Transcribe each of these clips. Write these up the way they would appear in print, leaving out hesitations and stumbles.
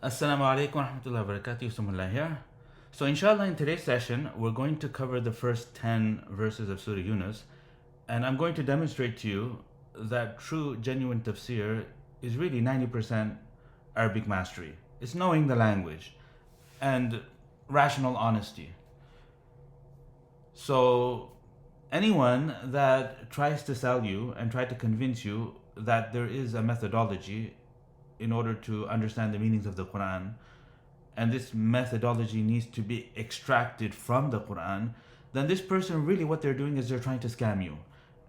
Assalamu alaikum wa rahmatullahi wa barakatuh. Bismillah here. So inshallah in today's session we're going to cover the first 10 verses of Surah Yunus, and I'm going to demonstrate to you that true genuine tafsir is really 90% Arabic mastery. It's knowing the language and rational honesty. So anyone that tries to sell you and try to convince you that there is a methodology in order to understand the meanings of the Quran, and this methodology needs to be extracted from the Quran, then this person really what they're doing is they're trying to scam you,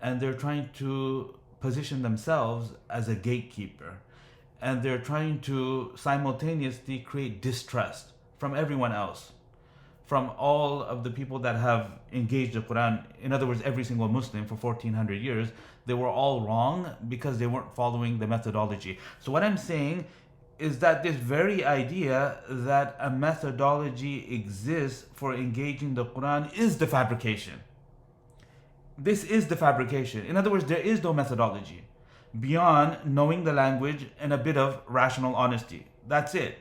and they're trying to position themselves as a gatekeeper, and they're trying to simultaneously create distrust from everyone else, from all of the people that have engaged the Quran. In other words, every single Muslim for 1400 years, they were all wrong because they weren't following the methodology. So what I'm saying is that this very idea that a methodology exists for engaging the Quran is the fabrication. This is the fabrication. In other words, there is no methodology beyond knowing the language and a bit of rational honesty. That's it.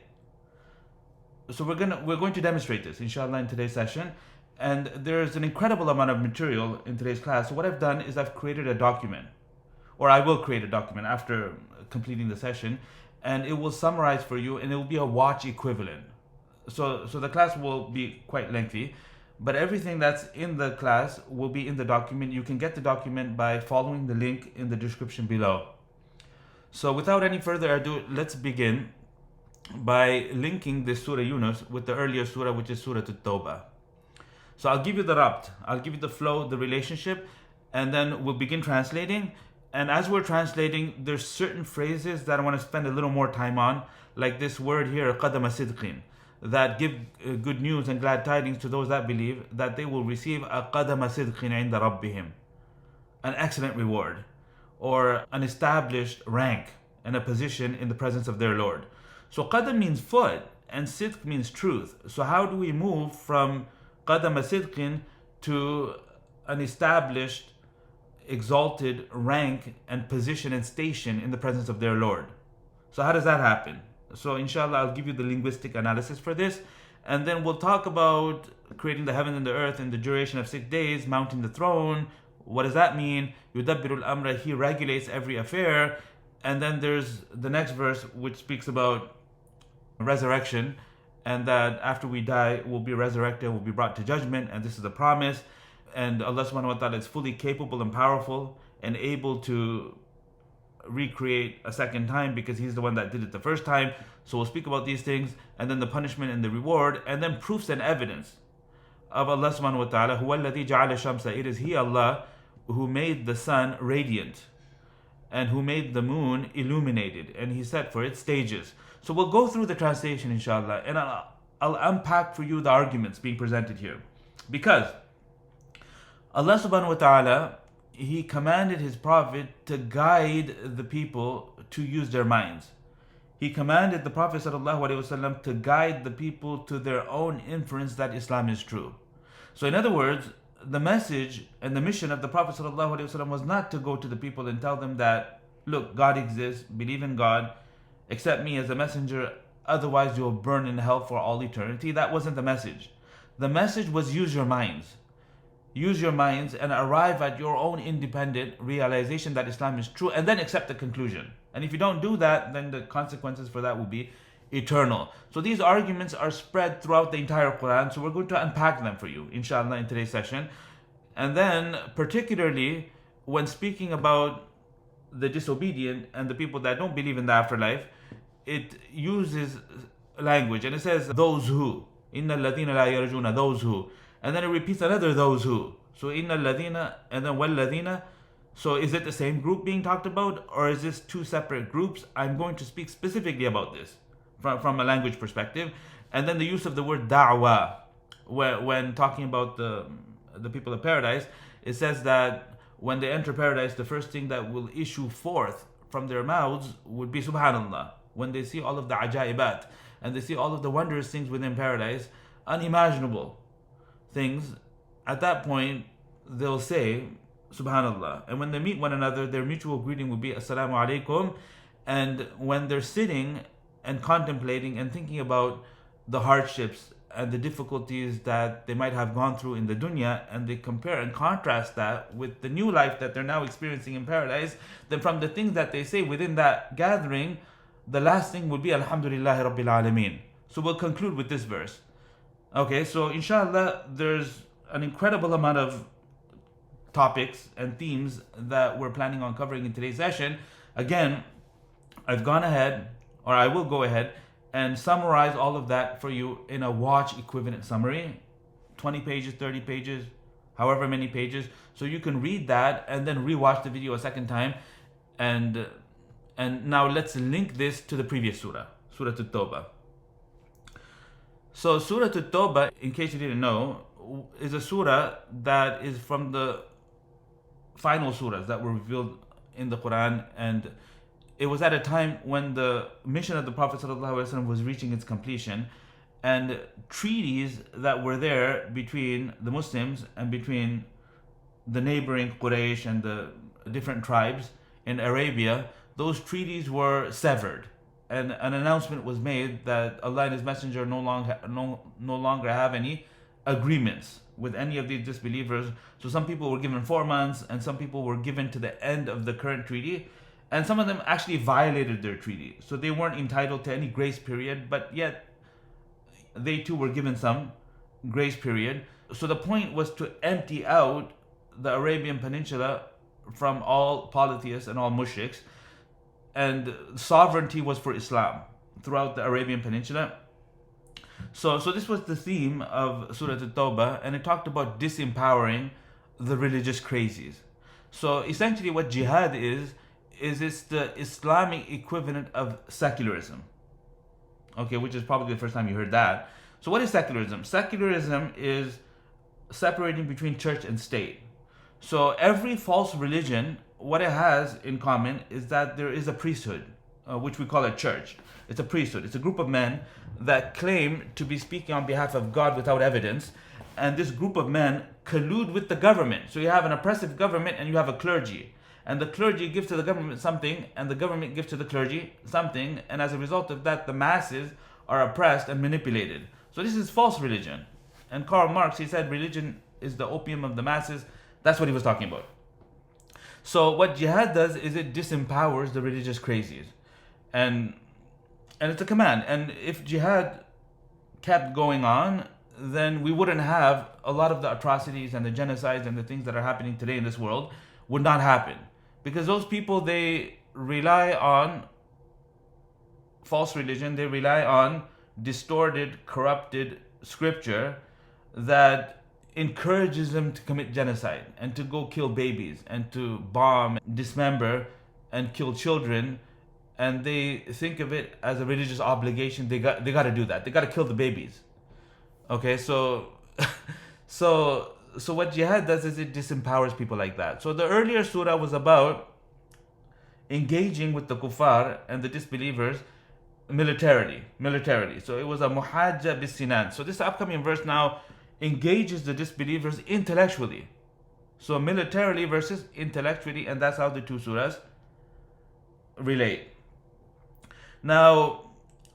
So we're going to demonstrate this inshallah in today's session, and there's an incredible amount of material in today's class. So what I've done is I've created a document, or I will create a document after completing the session, and it will summarize for you, and it will be a watch equivalent. So the class will be quite lengthy, but everything that's in the class will be in the document. You can get the document by following the link in the description below. So without any further ado, let's begin by linking this Surah Yunus with the earlier surah, which is Surah Tawbah. So I'll give you the rabt, I'll give you the flow, the relationship, and then we'll begin translating. And as we're translating, there's certain phrases that I want to spend a little more time on, like this word here, Qadam Sidqin, that give good news and glad tidings to those that believe that they will receive a Qadam Sidqin inda Rabbihim, an excellent reward, or an established rank and a position in the presence of their Lord. So Qadam means foot and Sidq means truth. So how do we move from Qadam Sidqin to an established, exalted rank and position and station in the presence of their Lord? So how does that happen? So inshallah I'll give you the linguistic analysis for this, and then we'll talk about creating the heaven and the earth in the duration of 6 days, mounting the throne. What does that mean? Yudabbirul amra, he regulates every affair. And then there's the next verse which speaks about resurrection, and that after we die we'll be resurrected, we'll be brought to judgment, and this is a promise. And Allah subhanahu wa ta'ala is fully capable and powerful and able to recreate a second time because he's the one that did it the first time. So we'll speak about these things, and then the punishment and the reward, and then proofs and evidence of Allah subhanahu wa ta'ala. Huwa alladhi ja'ala shamsa, it is He, Allah, who made the sun radiant and who made the moon illuminated, and He set for it stages. So we'll go through the translation inshallah, and I'll unpack for you the arguments being presented here. Because Allah subhanahu wa ta'ala, He commanded His Prophet to guide the people to use their minds. He commanded the Prophet sallallahu alaihi wasallam to guide the people to their own inference that Islam is true. So in other words, the message and the mission of the Prophet sallallahu alaihi wasallam was not to go to the people and tell them that, look, God exists, believe in God, accept me as a messenger, otherwise you'll burn in hell for all eternity. That wasn't the message. The message was use your minds. Use your minds and arrive at your own independent realization that Islam is true, and then accept the conclusion. And if you don't do that, then the consequences for that will be eternal. So these arguments are spread throughout the entire Quran, so we're going to unpack them for you, inshallah, in today's session. And then, particularly, when speaking about the disobedient and the people that don't believe in the afterlife, it uses language, and it says, those who. Inna Allatheena la yarjuna, those who. And then it repeats another those who. So Inna Allatheena and then Wallatheena. So is it the same group being talked about, or is this two separate groups? I'm going to speak specifically about this from a language perspective. And then the use of the word da'wah, when talking about the people of paradise, it says that when they enter paradise, the first thing that will issue forth from their mouths would be subhanallah. When they see all of the ajaibat, and they see all of the wondrous things within paradise, unimaginable things, at that point they'll say subhanallah. And when they meet one another, their mutual greeting will be assalamu alaikum. And when they're sitting and contemplating and thinking about the hardships and the difficulties that they might have gone through in the dunya, and they compare and contrast that with the new life that they're now experiencing in paradise, then from the things that they say within that gathering, the last thing would be Alhamdulillahi Rabbil Alameen. So we'll conclude with this verse. Okay, so inshallah, there's an incredible amount of topics and themes that we're planning on covering in today's session. Again, I've gone ahead, or I will go ahead, and summarize all of that for you in a watch equivalent summary, 20 pages, 30 pages, however many pages, so you can read that and then rewatch the video a second time. And now let's link this to the previous surah, Surah Tawbah. So Surah Tawbah, in case you didn't know, is a surah that is from the final surahs that were revealed in the Quran, and it was at a time when the mission of the Prophet ﷺ was reaching its completion, and treaties that were there between the Muslims and between the neighboring Quraysh and the different tribes in Arabia, those treaties were severed, and an announcement was made that Allah and His Messenger no longer have any agreements with any of these disbelievers. So some people were given 4 months, and some people were given to the end of the current treaty. And some of them actually violated their treaty. So they weren't entitled to any grace period, but yet they too were given some grace period. So the point was to empty out the Arabian Peninsula from all polytheists and all mushriks. And sovereignty was for Islam throughout the Arabian Peninsula. So this was the theme of Surah Tawbah, and it talked about disempowering the religious crazies. So essentially what jihad is it's the Islamic equivalent of secularism. Okay, which is probably the first time you heard that. So what is secularism? Secularism is separating between church and state. So every false religion, what it has in common is that there is a priesthood, which we call a church. It's a priesthood. It's a group of men that claim to be speaking on behalf of God without evidence. And this group of men collude with the government. So you have an oppressive government and you have a clergy. And the clergy gives to the government something, and the government gives to the clergy something, and as a result of that, the masses are oppressed and manipulated. So this is false religion. And Karl Marx, he said religion is the opium of the masses. That's what he was talking about. So what jihad does is it disempowers the religious crazies. And it's a command. And if jihad kept going on, then we wouldn't have a lot of the atrocities and the genocides and the things that are happening today in this world would not happen. Because those people, they rely on false religion, they rely on distorted, corrupted scripture that encourages them to commit genocide and to go kill babies and to bomb, dismember, and kill children. And they think of it as a religious obligation. They got to do that. They got to kill the babies. Okay, so what jihad does is it disempowers people like that. So the earlier surah was about engaging with the kuffar and the disbelievers militarily. So it was a muhajja bis-sinan. So this upcoming verse now engages the disbelievers intellectually. So militarily versus intellectually, and that's how the two surahs relate. Now,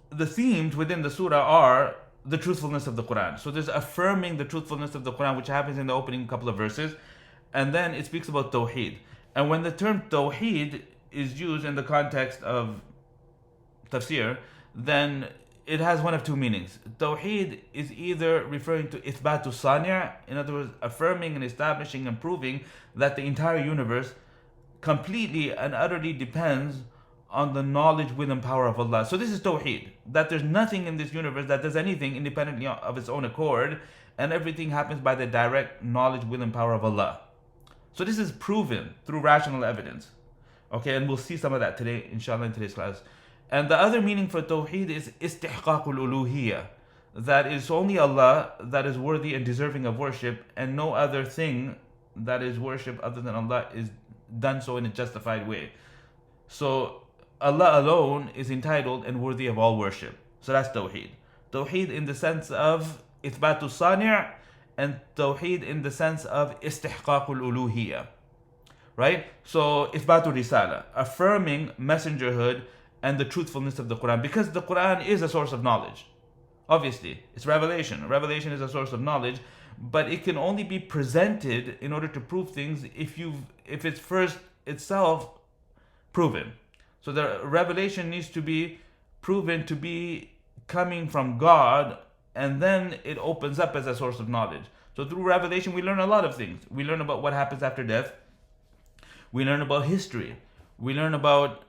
the themes within the surah are the truthfulness of the Quran. So there's affirming the truthfulness of the Quran, which happens in the opening couple of verses. And then it speaks about Tawheed. And when the term Tawheed is used in the context of Tafsir, then it has one of two meanings. Tawheed is either referring to Ithbatu Sani', in other words, affirming and establishing and proving that the entire universe completely and utterly depends on the knowledge, will, and power of Allah. So this is Tawheed, that there's nothing in this universe that does anything independently of its own accord, and everything happens by the direct knowledge, will, and power of Allah. So this is proven through rational evidence. Okay, and we'll see some of that today, inshallah, in today's class. And the other meaning for Tawheed is istihqaqul uluhiyya, that is only Allah that is worthy and deserving of worship, and no other thing that is worship other than Allah is done so in a justified way. So Allah alone is entitled and worthy of all worship. So that's Tawheed. Tawheed in the sense of Ithbatu Sani', and Tawheed in the sense of Istihqaqul Uluhiyya. Right? So Ithbatu Risala, affirming messengerhood and the truthfulness of the Quran, because the Quran is a source of knowledge. Obviously, it's revelation. Revelation is a source of knowledge, but it can only be presented in order to prove things if it's first itself proven. So the revelation needs to be proven to be coming from God, and then it opens up as a source of knowledge. So through revelation, we learn a lot of things. We learn about what happens after death. We learn about history. We learn about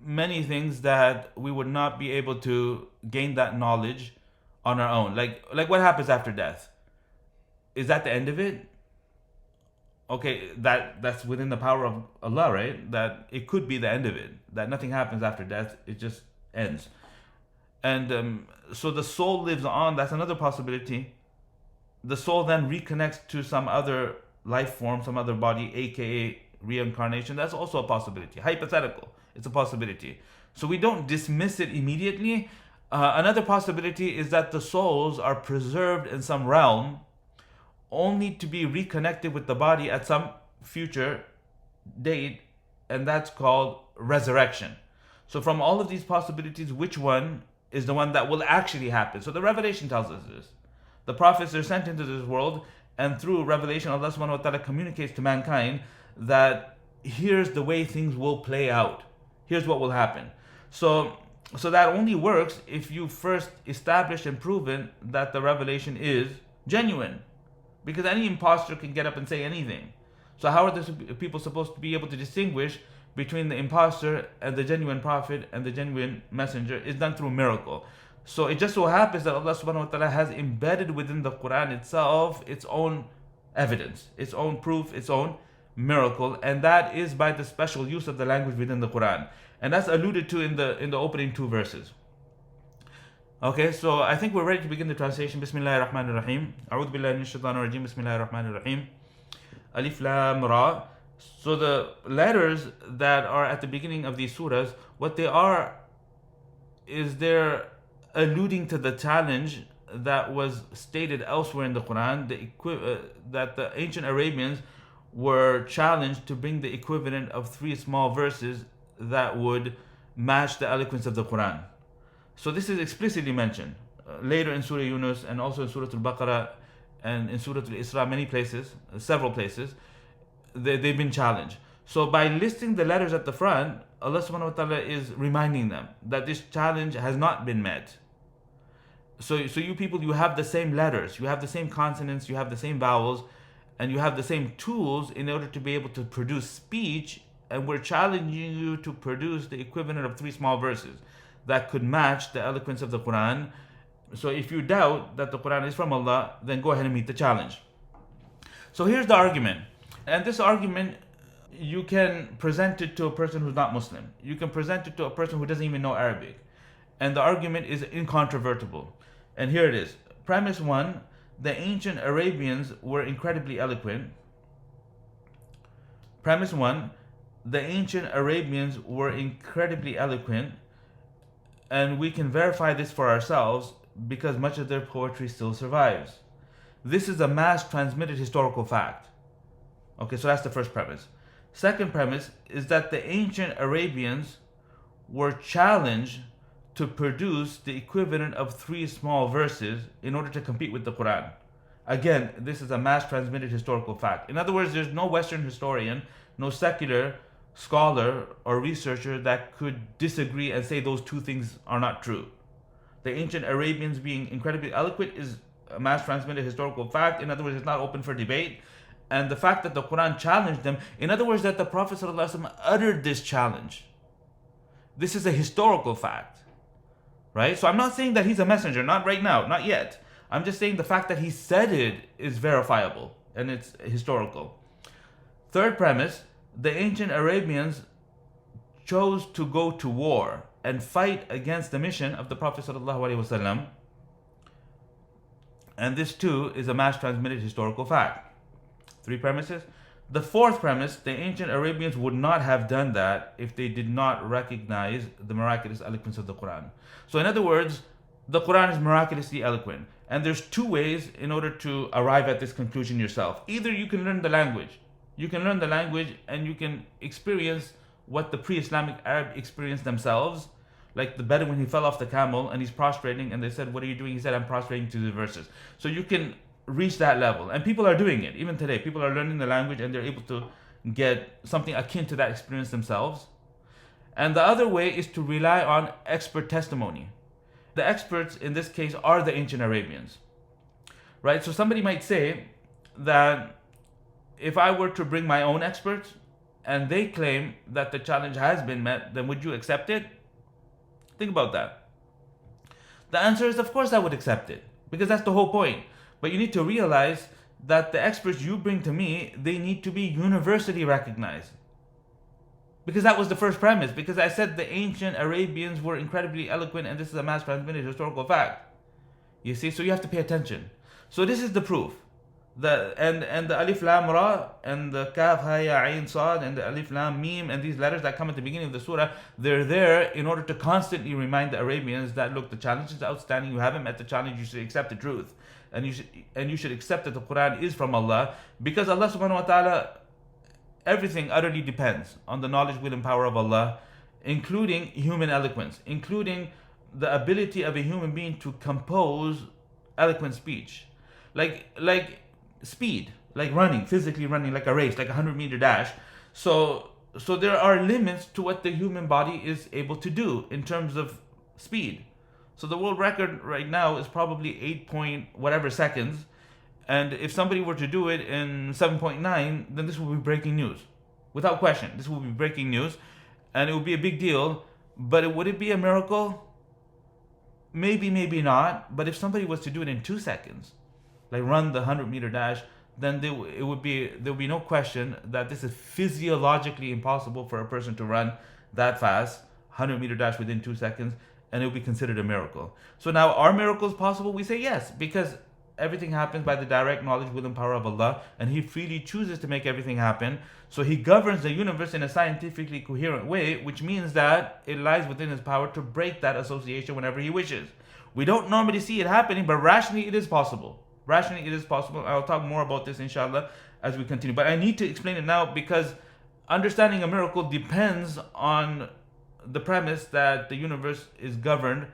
many things that we would not be able to gain that knowledge on our own. Like what happens after death? Is that the end of it? Okay, that's within the power of Allah, right? That it could be the end of it. That nothing happens after death. It just ends. And so the soul lives on. That's another possibility. The soul then reconnects to some other life form, some other body, aka reincarnation. That's also a possibility. Hypothetical. It's a possibility. So we don't dismiss it immediately. Another possibility is that the souls are preserved in some realm only to be reconnected with the body at some future date, and that's called resurrection. So from all of these possibilities, which one is the one that will actually happen? So the revelation tells us this. The prophets are sent into this world, and through revelation, Allah subhanahu wa ta'ala communicates to mankind that here's the way things will play out. Here's what will happen. So that only works if you first established and proven that the revelation is genuine. Because any imposter can get up and say anything. So how are the people supposed to be able to distinguish between the imposter and the genuine prophet and the genuine messenger? It's done through miracle. So it just so happens that Allah subhanahu wa ta'ala has embedded within the Quran itself its own evidence, its own proof, its own miracle, and that is by the special use of the language within the Quran. And that's alluded to in the opening two verses. Okay, so I think we're ready to begin the translation. Bismillahir Rahmanir Rahim. A'udhu billahi minash shaitanir rajim. Bismillahir Rahmanir Rahim. Alif Lam Ra. So the letters that are at the beginning of these surahs, what they are is they're alluding to the challenge that was stated elsewhere in the Quran, that the ancient Arabians were challenged to bring the equivalent of 3 small verses that would match the eloquence of the Quran. So this is explicitly mentioned later in Surah Yunus, and also in Surah Al-Baqarah, and in Surah Al-Isra, many places, several places, they've been challenged. So by listing the letters at the front, Allah subhanahu wa ta'ala is reminding them that this challenge has not been met. So you people, you have the same letters, you have the same consonants, you have the same vowels, and you have the same tools in order to be able to produce speech, and we're challenging you to produce the equivalent of 3 small verses that could match the eloquence of the Quran. So if you doubt that the Quran is from Allah, then go ahead and meet the challenge. So here's the argument. And this argument, you can present it to a person who's not Muslim. You can present it to a person who doesn't even know Arabic. And the argument is incontrovertible. And here it is. Premise 1, the ancient Arabians were incredibly eloquent. Premise 1, the ancient Arabians were incredibly eloquent. And we can verify this for ourselves because much of their poetry still survives. This is a mass transmitted historical fact. Okay, so that's the first premise. Second premise is that the ancient Arabians were challenged to produce the equivalent of 3 small verses in order to compete with the Quran. Again, this is a mass transmitted historical fact. In other words, there's no Western historian, no secular scholar or researcher that could disagree and say those two things are not true. The ancient Arabians being incredibly eloquent is a mass transmitted historical fact. In other words, it's not open for debate. And the fact that the Quran challenged them, in other words, that the Prophet ﷺ uttered this challenge, this is a historical fact, right? So I'm not saying that he's a messenger, not right now, not yet. I'm just saying the fact that he said it is verifiable and it's historical. Third premise, the ancient Arabians chose to go to war and fight against the mission of the Prophet ﷺ. And this too is a mass transmitted historical fact. 3 premises. The fourth premise, the ancient Arabians would not have done that if they did not recognize the miraculous eloquence of the Quran. So in other words, the Quran is miraculously eloquent. And there's 2 ways in order to arrive at this conclusion yourself. Either you can learn the language. You can learn the language and you can experience what the pre-Islamic Arab experienced themselves. Like the Bedouin, he fell off the camel and he's prostrating, and they said, "What are you doing?" He said, "I'm prostrating to the verses." So you can reach that level, and people are doing it even today. People are learning the language and they're able to get something akin to that experience themselves. And the other way is to rely on expert testimony. The experts in this case are the ancient Arabians, right? So somebody might say that if I were to bring my own experts and they claim that the challenge has been met, then would you accept it? Think about that. The answer is, of course I would accept it, because that's the whole point. But you need to realize that the experts you bring to me, they need to be universally recognized. Because that was the first premise. Because I said the ancient Arabians were incredibly eloquent, and this is a mass transmitted historical fact. You see, so you have to pay attention. So this is the proof. And the Alif Lam Ra and the Kaf Ha Ya Ain Sad and the Alif Lam Mim and these letters that come at the beginning of the surah, they're there in order to constantly remind the Arabians that, look, the challenge is outstanding. You haven't met the challenge. You should accept the truth, and you should accept that the Quran is from Allah, because Allah Subhanahu wa Taala, everything utterly depends on the knowledge, will, and power of Allah, including human eloquence, including the ability of a human being to compose eloquent speech, like speed, like running, physically running, like a race, like a 100-meter dash. So there are limits to what the human body is able to do in terms of speed. So the world record right now is probably 8 point whatever seconds. And if somebody were to do it in 7.9, then this will be breaking news. Without question, this will be breaking news. And it would be a big deal. But would it be a miracle? Maybe, maybe not. But if somebody was to do it in 2 seconds, like run the 100-meter dash, then there would be no question that this is physiologically impossible for a person to run that fast, 100-meter dash within 2 seconds, and it would be considered a miracle. So now, are miracles possible? We say yes, because everything happens by the direct knowledge, will, and power of Allah, and He freely chooses to make everything happen. So He governs the universe in a scientifically coherent way, which means that it lies within His power to break that association whenever He wishes. We don't normally see it happening, but rationally it is possible. Rationally it is possible. I'll talk more about this inshallah as we continue. But I need to explain it now, because understanding a miracle depends on the premise that the universe is governed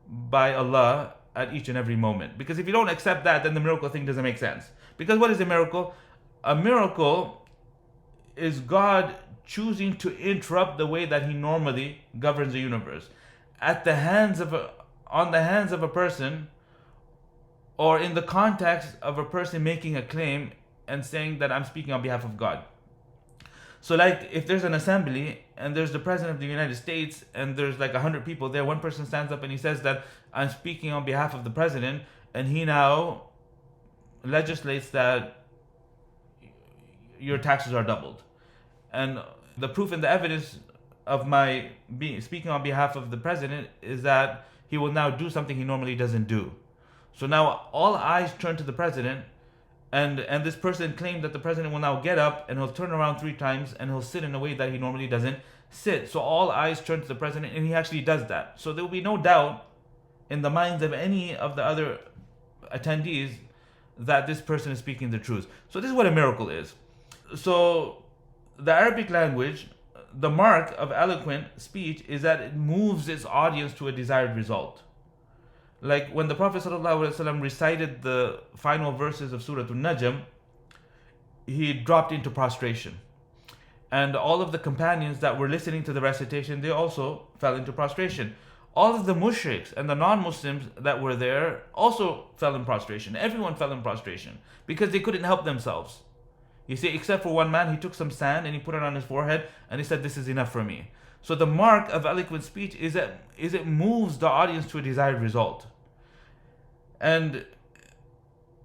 by Allah at each and every moment. Because if you don't accept that, then the miracle thing doesn't make sense. Because what is a miracle? A miracle is God choosing to interrupt the way that He normally governs the universe on the hands of a person, or in the context of a person making a claim and saying that I'm speaking on behalf of God. So like if there's an assembly and there's the President of the United States and there's like 100 people there, one person stands up and he says that I'm speaking on behalf of the President, and he now legislates that your taxes are doubled. And the proof and the evidence of my speaking on behalf of the President is that he will now do something he normally doesn't do. So now all eyes turn to the President, and this person claimed that the President will now get up and he'll turn around 3 times and he'll sit in a way that he normally doesn't sit. So all eyes turn to the President, and he actually does that. So there will be no doubt in the minds of any of the other attendees that this person is speaking the truth. So this is what a miracle is. So the Arabic language, the mark of eloquent speech is that it moves its audience to a desired result. Like when the Prophet ﷺ recited the final verses of Surah An-Najm, he dropped into prostration. And all of the companions that were listening to the recitation, they also fell into prostration. All of the mushriks and the non-Muslims that were there also fell in prostration. Everyone fell in prostration because they couldn't help themselves. You see, except for one man, he took some sand and he put it on his forehead and he said, "This is enough for me." So the mark of eloquent speech is that it moves the audience to a desired result. And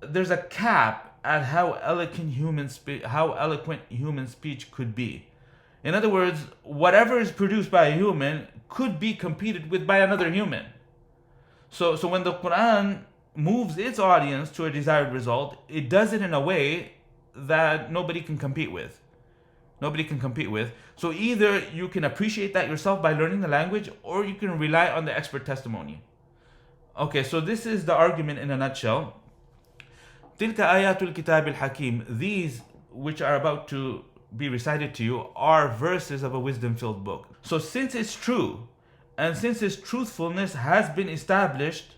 there's a cap at how eloquent human speech could be. In other words, whatever is produced by a human could be competed with by another human. So when the Quran moves its audience to a desired result, it does it in a way that nobody can compete with. So either you can appreciate that yourself by learning the language, or you can rely on the expert testimony. Okay, so this is the argument in a nutshell. تِلْكَ آيَاتُ الْكِتَابِ الْحَكِيمِ. These which are about to be recited to you are verses of a wisdom-filled book. So since it's true, and since its truthfulness has been established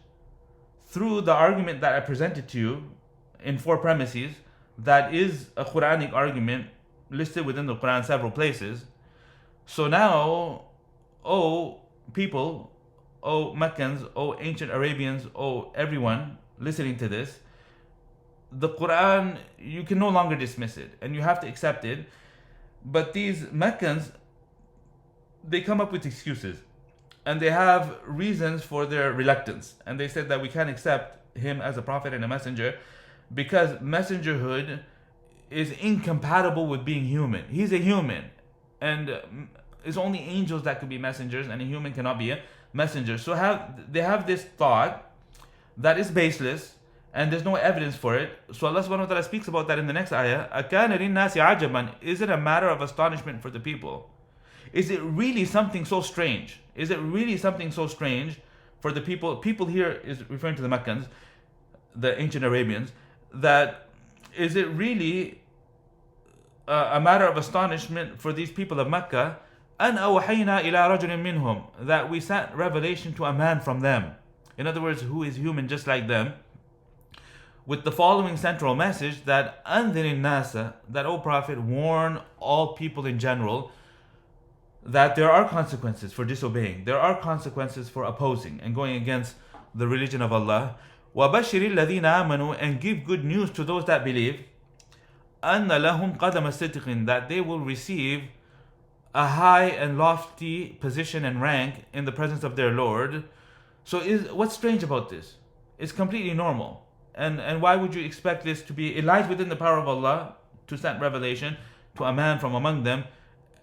through the argument that I presented to you in 4 premises, that is a Quranic argument listed within the Quran several places. So now, O people, O Meccans, O ancient Arabians, O everyone listening to this, the Quran, you can no longer dismiss it and you have to accept it. But these Meccans, they come up with excuses and they have reasons for their reluctance. And they said that we can't accept him as a prophet and a messenger because messengerhood is incompatible with being human. He's a human, and it's only angels that could be messengers, and a human cannot be a messenger. So they have this thought that is baseless, and there's no evidence for it. So Allah subhanahu wa ta'ala speaks about that in the next ayah. أَكَانَ لِلنَّاسِ عَجَبًا. Is it a matter of astonishment for the people? Is it really something so strange? Is it really something so strange for the people? People here is referring to the Meccans, the ancient Arabians. That is it really a matter of astonishment for these people of Mecca? أَنْ أَوْحَيْنَا إِلَىٰ رَجُلٍ مِّنْهُمْ. That we sent revelation to a man from them. In other words, who is human just like them, with the following central message that أَنذِرِ النَّاسَ, that, O Prophet, warn all people in general that there are consequences for disobeying. There are consequences for opposing and going against the religion of Allah. وَبَشِّرِ الَّذِينَ آمَنُوا, and give good news to those that believe, أَنَّ لَهُمْ قَدَمَ صِدْقٍ, that they will receive a high and lofty position and rank in the presence of their Lord. So what's strange about this? It's completely normal. And why would you expect this to be? It lies within the power of Allah to send revelation to a man from among them.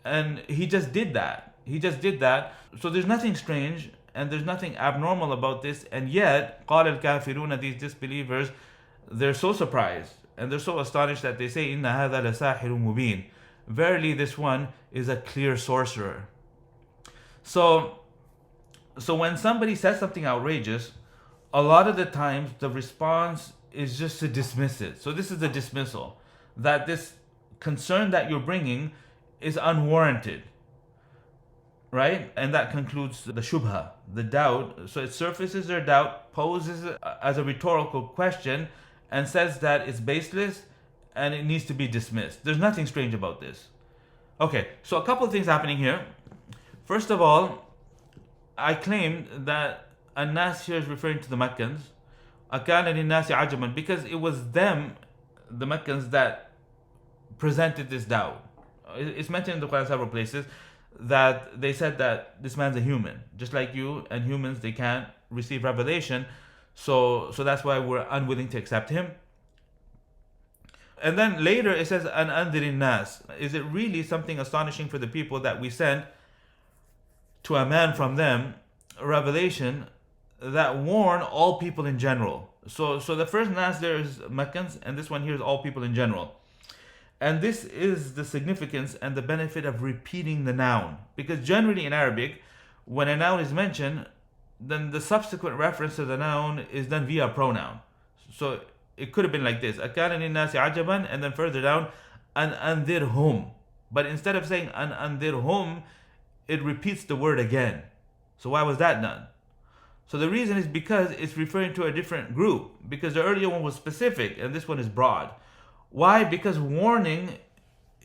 And he just did that. He just did that. So there's nothing strange and there's nothing abnormal about this. And yet, قَالَ الْكَافِرُونَ, these disbelievers, they're so surprised and they're so astonished that they say, إِنَّ هَذَا لَسَاحِرٌ مُبِينٌ. Verily, this one is a clear sorcerer. So when somebody says something outrageous, a lot of the times the response is just to dismiss it. So this is a dismissal. That this concern that you're bringing is unwarranted. Right? And that concludes the shubha, the doubt. So it surfaces their doubt, poses it as a rhetorical question, and says that it's baseless and it needs to be dismissed. There's nothing strange about this. Okay, so a couple of things happening here. First of all, I claimed that An-Nas here is referring to the Meccans. أَكَانَ لِلنَّاسِ عَجَبًا, because it was them, the Meccans, that presented this doubt. It's mentioned in the Quran several places that they said that this man's a human, just like you, and humans, they can't receive revelation, so that's why we're unwilling to accept him. And then later it says, An أَنذِرِ النَّاسِ. Is it really something astonishing for the people that we sent to a man from them revelation that warn all people in general? So the first nas there is Meccans, and this one here is all people in general. And this is the significance and the benefit of repeating the noun. Because generally in Arabic, when a noun is mentioned, then the subsequent reference to the noun is done via pronoun. So it could have been like this, أَكَانَ لِلنَّاسِ عَجَبًا, and then further down, أَنْ أَنذِرْهُمْ. But instead of saying أَنْ أَنذِرْهُمْ, it repeats the word again. So why was that done? So the reason is because it's referring to a different group. Because the earlier one was specific and this one is broad. Why? Because warning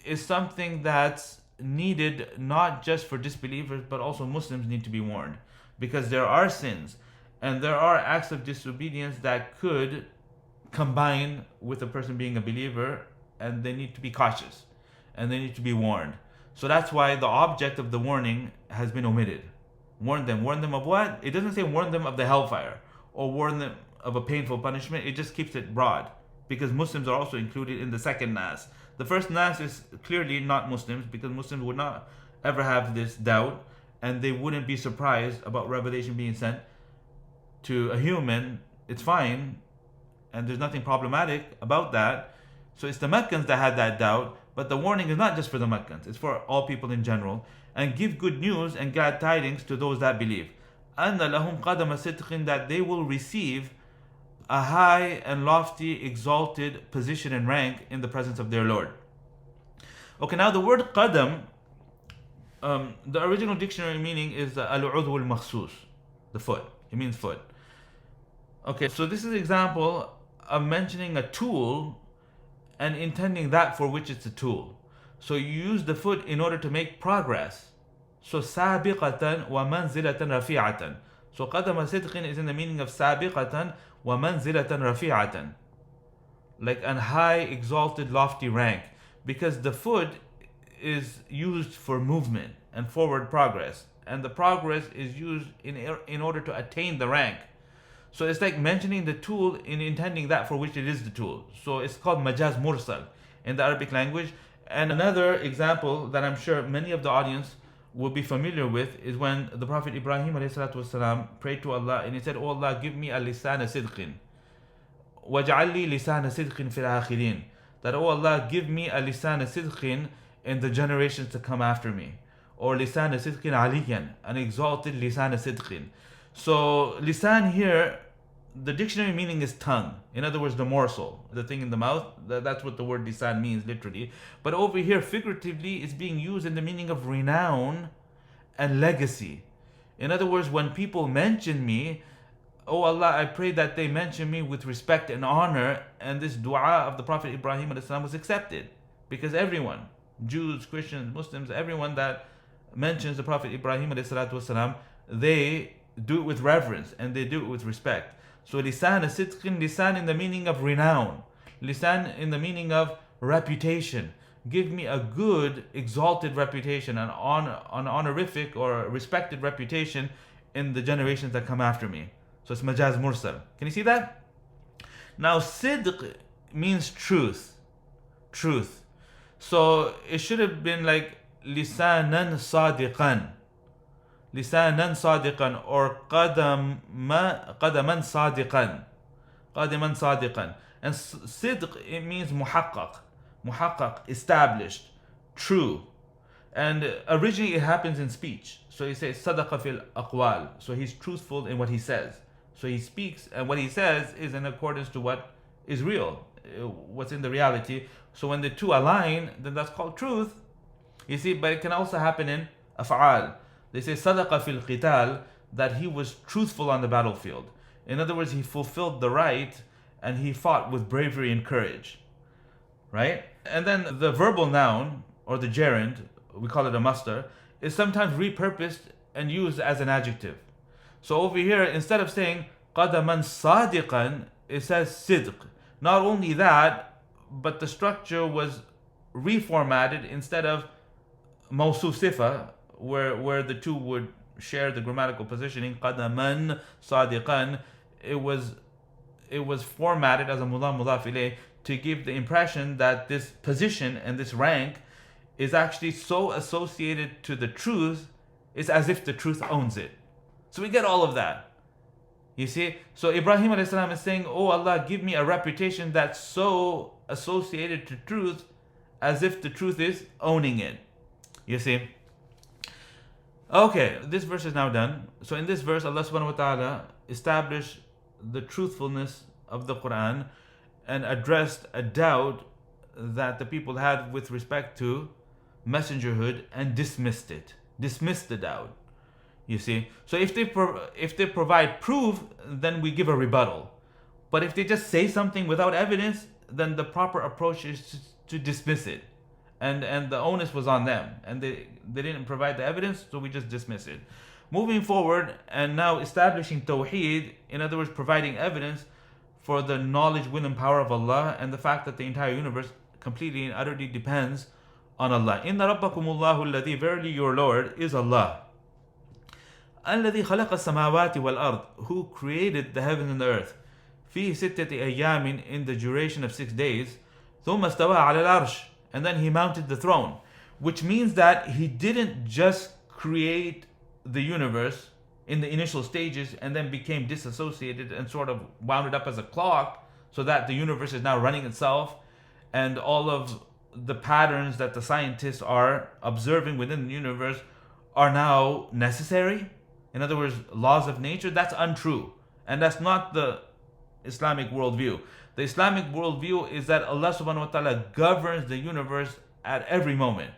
is something that's needed not just for disbelievers, but also Muslims need to be warned. Because there are sins and there are acts of disobedience that could combine with a person being a believer, and they need to be cautious and they need to be warned. So that's why the object of the warning has been omitted. Warn them. Warn them of what? It doesn't say warn them of the hellfire or warn them of a painful punishment. It just keeps it broad because Muslims are also included in the second nas. The first nas is clearly not Muslims because Muslims would not ever have this doubt and they wouldn't be surprised about revelation being sent to a human. It's fine and there's nothing problematic about that. So it's the Meccans that had that doubt, but the warning is not just for the Meccans, it's for all people in general. And give good news and glad tidings to those that believe. أَنَّ لَهُمْ قَدَمَ صِدْقٍ, that they will receive a high and lofty, exalted position and rank in the presence of their Lord. Okay, now the word Qadam, the original dictionary meaning is al-udhu al-makhsus, the foot. It means foot. Okay, so this is an example of mentioning a tool and intending that for which it's a tool. So you use the foot in order to make progress. So sabiqatan wa manzilatan rafi'atan. So qadama sidqin is in the meaning of sabiqatan wa manzilatan rafi'atan, like an high, exalted, lofty rank, because the foot is used for movement and forward progress, and the progress is used in order to attain the rank. So it's like mentioning the tool in intending that for which it is the tool. So it's called majaz mursal in the Arabic language. And another example that I'm sure many of the audience will be familiar with is when the Prophet Ibrahim والسلام, prayed to Allah and he said, "Oh Allah, give me a lisana sidqin. وَاجْعَلْ لِي لِسَانَ صِدْقٍ فِي الْآخِرِينَ." That, oh Allah, give me a lisana sidqin in the generations to come after me. Or lisana sidqin aliyan, an exalted lisana sidqin. So lisan here, the dictionary meaning is tongue. In other words, the morsel, the thing in the mouth. That's what the word lisan means literally. But over here, figuratively, it's being used in the meaning of renown and legacy. In other words, when people mention me, oh Allah, I pray that they mention me with respect and honor, and this dua of the Prophet Ibrahim was accepted. Because everyone, Jews, Christians, Muslims, everyone that mentions the Prophet Ibrahim they do it with reverence and they do it with respect. So lisan sidqin, lisan in the meaning of renown, lisan in the meaning of reputation. Give me a good, exalted reputation, an honorific or respected reputation in the generations that come after me. So it's majaz mursal. Can you see that? Now sidq means truth. Truth. So it should have been like lisanan sadiqan. Lisanan sadiqan or qadaman sadiqan. Qadaman sadiqan. And sidq, it means muhaqqaq. Muhaqqaq, established, true. And originally it happens in speech. So he says sadaqa fil aqwal. So he's truthful in what he says. So he speaks and what he says is in accordance to what is real, what's in the reality. So when the two align, then that's called truth. You see, but it can also happen in af'al. They say sadaqa fil qital, that he was truthful on the battlefield. In other words, he fulfilled the right and he fought with bravery and courage. Right? And then the verbal noun, or the gerund, we call it a masdar, is sometimes repurposed and used as an adjective. So over here, instead of saying qadaman sadiqan, it says sidq. Not only that, but the structure was reformatted. Instead of mawsuf sifa, where the two would share the grammatical positioning, qadaman sadiqan, it was formatted as a mudaf ilayh to give the impression that this position and this rank is actually so associated to the truth, it's as if the truth owns it. So we get all of that. You see? So Ibrahim a.s. is saying, oh Allah, give me a reputation that's so associated to truth as if the truth is owning it. You see? Okay, this verse is now done. So in this verse, Allah subhanahu wa ta'ala established the truthfulness of the Quran and addressed a doubt that the people had with respect to messengerhood and dismissed it. Dismissed the doubt. You see? So if they provide proof, then we give a rebuttal. But if they just say something without evidence, then the proper approach is to dismiss it. And the onus was on them. And they didn't provide the evidence, so we just dismiss it. Moving forward and now establishing Tawheed, in other words, providing evidence for the knowledge, will, and power of Allah and the fact that the entire universe completely and utterly depends on Allah. Inna Rabbakum Allahu alladhi, verily your Lord is Allah. Alladhi khalaqa samawati wal ard, who created the heavens and the earth. Fi sittati ayamin, in the duration of 6 days. Thumma stawa ala al-arsh, and then he mounted the throne. Which means that he didn't just create the universe in the initial stages and then became disassociated and sort of wound it up as a clock so that the universe is now running itself and all of the patterns that the scientists are observing within the universe are now necessary. In other words, laws of nature. That's untrue. And that's not the Islamic worldview. The Islamic worldview is that Allah subhanahu wa ta'ala governs the universe at every moment.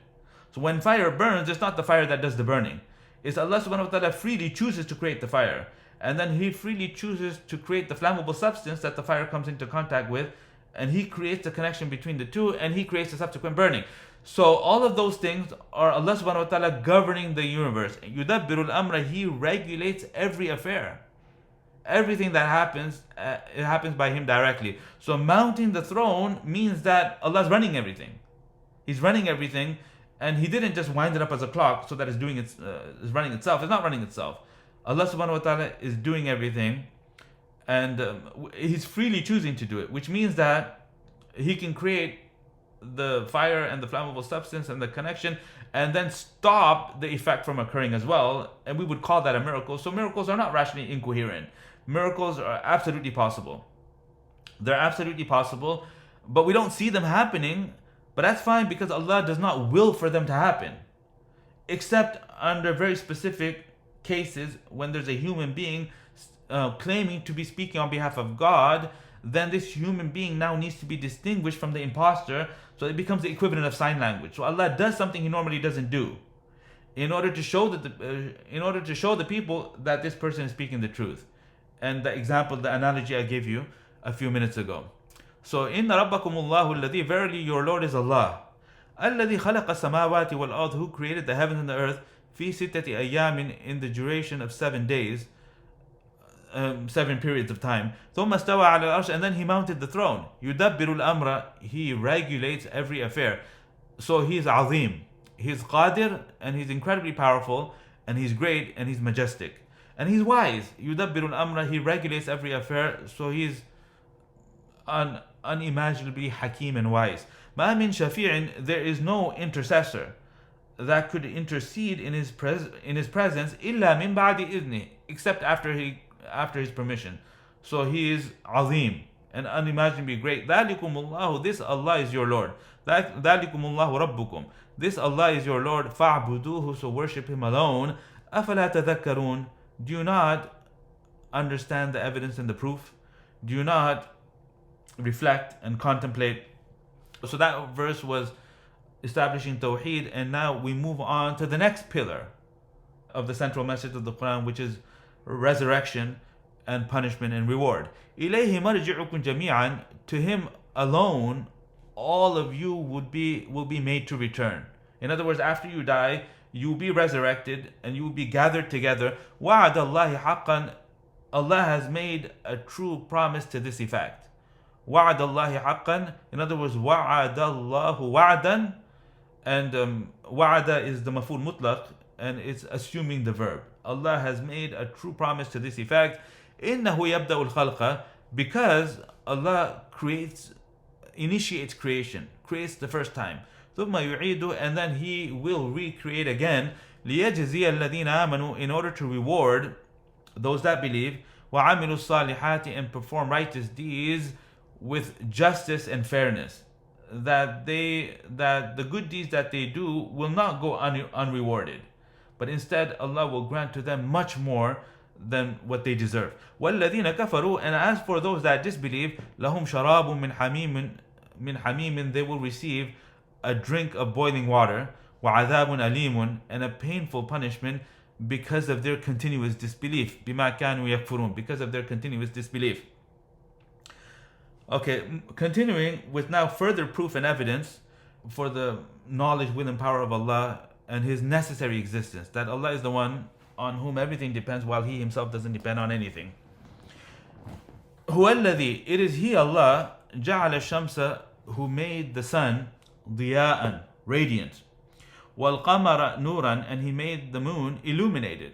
So when fire burns, it's not the fire that does the burning. It's Allah subhanahu wa ta'ala freely chooses to create the fire. And then He freely chooses to create the flammable substance that the fire comes into contact with. And He creates the connection between the two, and He creates the subsequent burning. So all of those things are Allah subhanahu wa ta'ala governing the universe. يُدَبِّرُ الْأَمْرَ, He regulates every affair. Everything that happens, it happens by Him directly. So mounting the throne means that Allah's running everything. He's running everything, and He didn't just wind it up as a clock so that it's running itself. It's not running itself. Allah subhanahu wa ta'ala is doing everything, and He's freely choosing to do it, which means that He can create the fire and the flammable substance and the connection, and then stop the effect from occurring as well, and we would call that a miracle. So miracles are not rationally incoherent. Miracles are absolutely possible. They're absolutely possible, but we don't see them happening, but that's fine because Allah does not will for them to happen, except under very specific cases when there's a human being claiming to be speaking on behalf of God. Then this human being now needs to be distinguished from the imposter, so it becomes the equivalent of sign language. So Allah does something He normally doesn't do, in order to show the people that this person is speaking the truth. And the example, the analogy I gave you a few minutes ago. So inna Rabbakum Allahu alladhi, verily your Lord is Allah, alladhi khalaqa samawati wal ard, who created the heavens and the earth, fi sittati ayyamin, in the duration of 7 days. 7 periods of time. ثُمَّ اسْتَوَى عَلَى الْعَرْشِ, and then He mounted the throne. يُدَبِّرُ الْأَمْرَ, He regulates every affair. So He is Azim, He is Qadir, and He's incredibly powerful, and He's great, and He's majestic, and He's wise. يُدَبِّرُ الْأَمْرَ, He regulates every affair, so He's unimaginably Hakim and wise. مَا مِن شَفِيعٍ, there is no intercessor that could intercede in His presence إِلَّا مِن بَعْدِ إِذْنِهِ, except after His permission. So He is Azim and unimaginably great. ذَلِكُمُ اللَّهُ, this Allah is your Lord. ذَلِكُمُ اللَّهُ رَبُّكُم, this Allah is your Lord. فَاعْبُدُوهُ, so worship Him alone. أَفَلَا تَذَكَّرُونَ, do you not understand the evidence and the proof? Do you not reflect and contemplate? So that verse was establishing Tawheed, and now we move on to the next pillar of the central message of the Quran, which is resurrection and punishment and reward. إِلَيْهِ مَرْجِعُكُمْ جَمِيعًا, to Him alone all of you will be made to return. In other words, after you die, you will be resurrected and you will be gathered together. وَعَدَ اللَّهِ حَقًّا, Allah has made a true promise to this effect. وَعَدَ اللَّهِ حَقًّا, in other words, وَعَدَ اللَّهُ وَعْدًا, and wa'ada is the maf'ul mutlaq, and it's assuming the verb. Allah has made a true promise to this effect. إِنَّهُ يَبْدَأُ الْخَلْقَ, because Allah initiates creation, creates the first time. ثُمَّ يُعِيدُ, and then He will recreate again. لِيَجْزِيَ الَّذِينَ آمَنُوا, in order to reward those that believe. وَعَمِلُوا الصَّالِحَاتِ, and perform righteous deeds with justice and fairness. That the good deeds that they do will not go unrewarded, but instead Allah will grant to them much more than what they deserve. وَالَّذِينَ كَفَرُوا, and as for those that disbelieve, لَهُمْ شَرَابٌ مِّنْ حَمِيمٍ, they will receive a drink of boiling water. وَعَذَابٌ أَلِيمٌ, and a painful punishment because of their continuous disbelief. بِمَا كَانُوا يَكْفُرُونَ, because of their continuous disbelief. Okay, continuing with now further proof and evidence for the knowledge, will, and power of Allah and His necessary existence. That Allah is the one on whom everything depends, while He Himself doesn't depend on anything. هُوَ الَّذِي, it is He, Allah, جَعَلَ الشَّمْسَ, who made the sun, ضِيَاءً, radiant. وَالْقَمَرَ نُورًا, and He made the moon illuminated.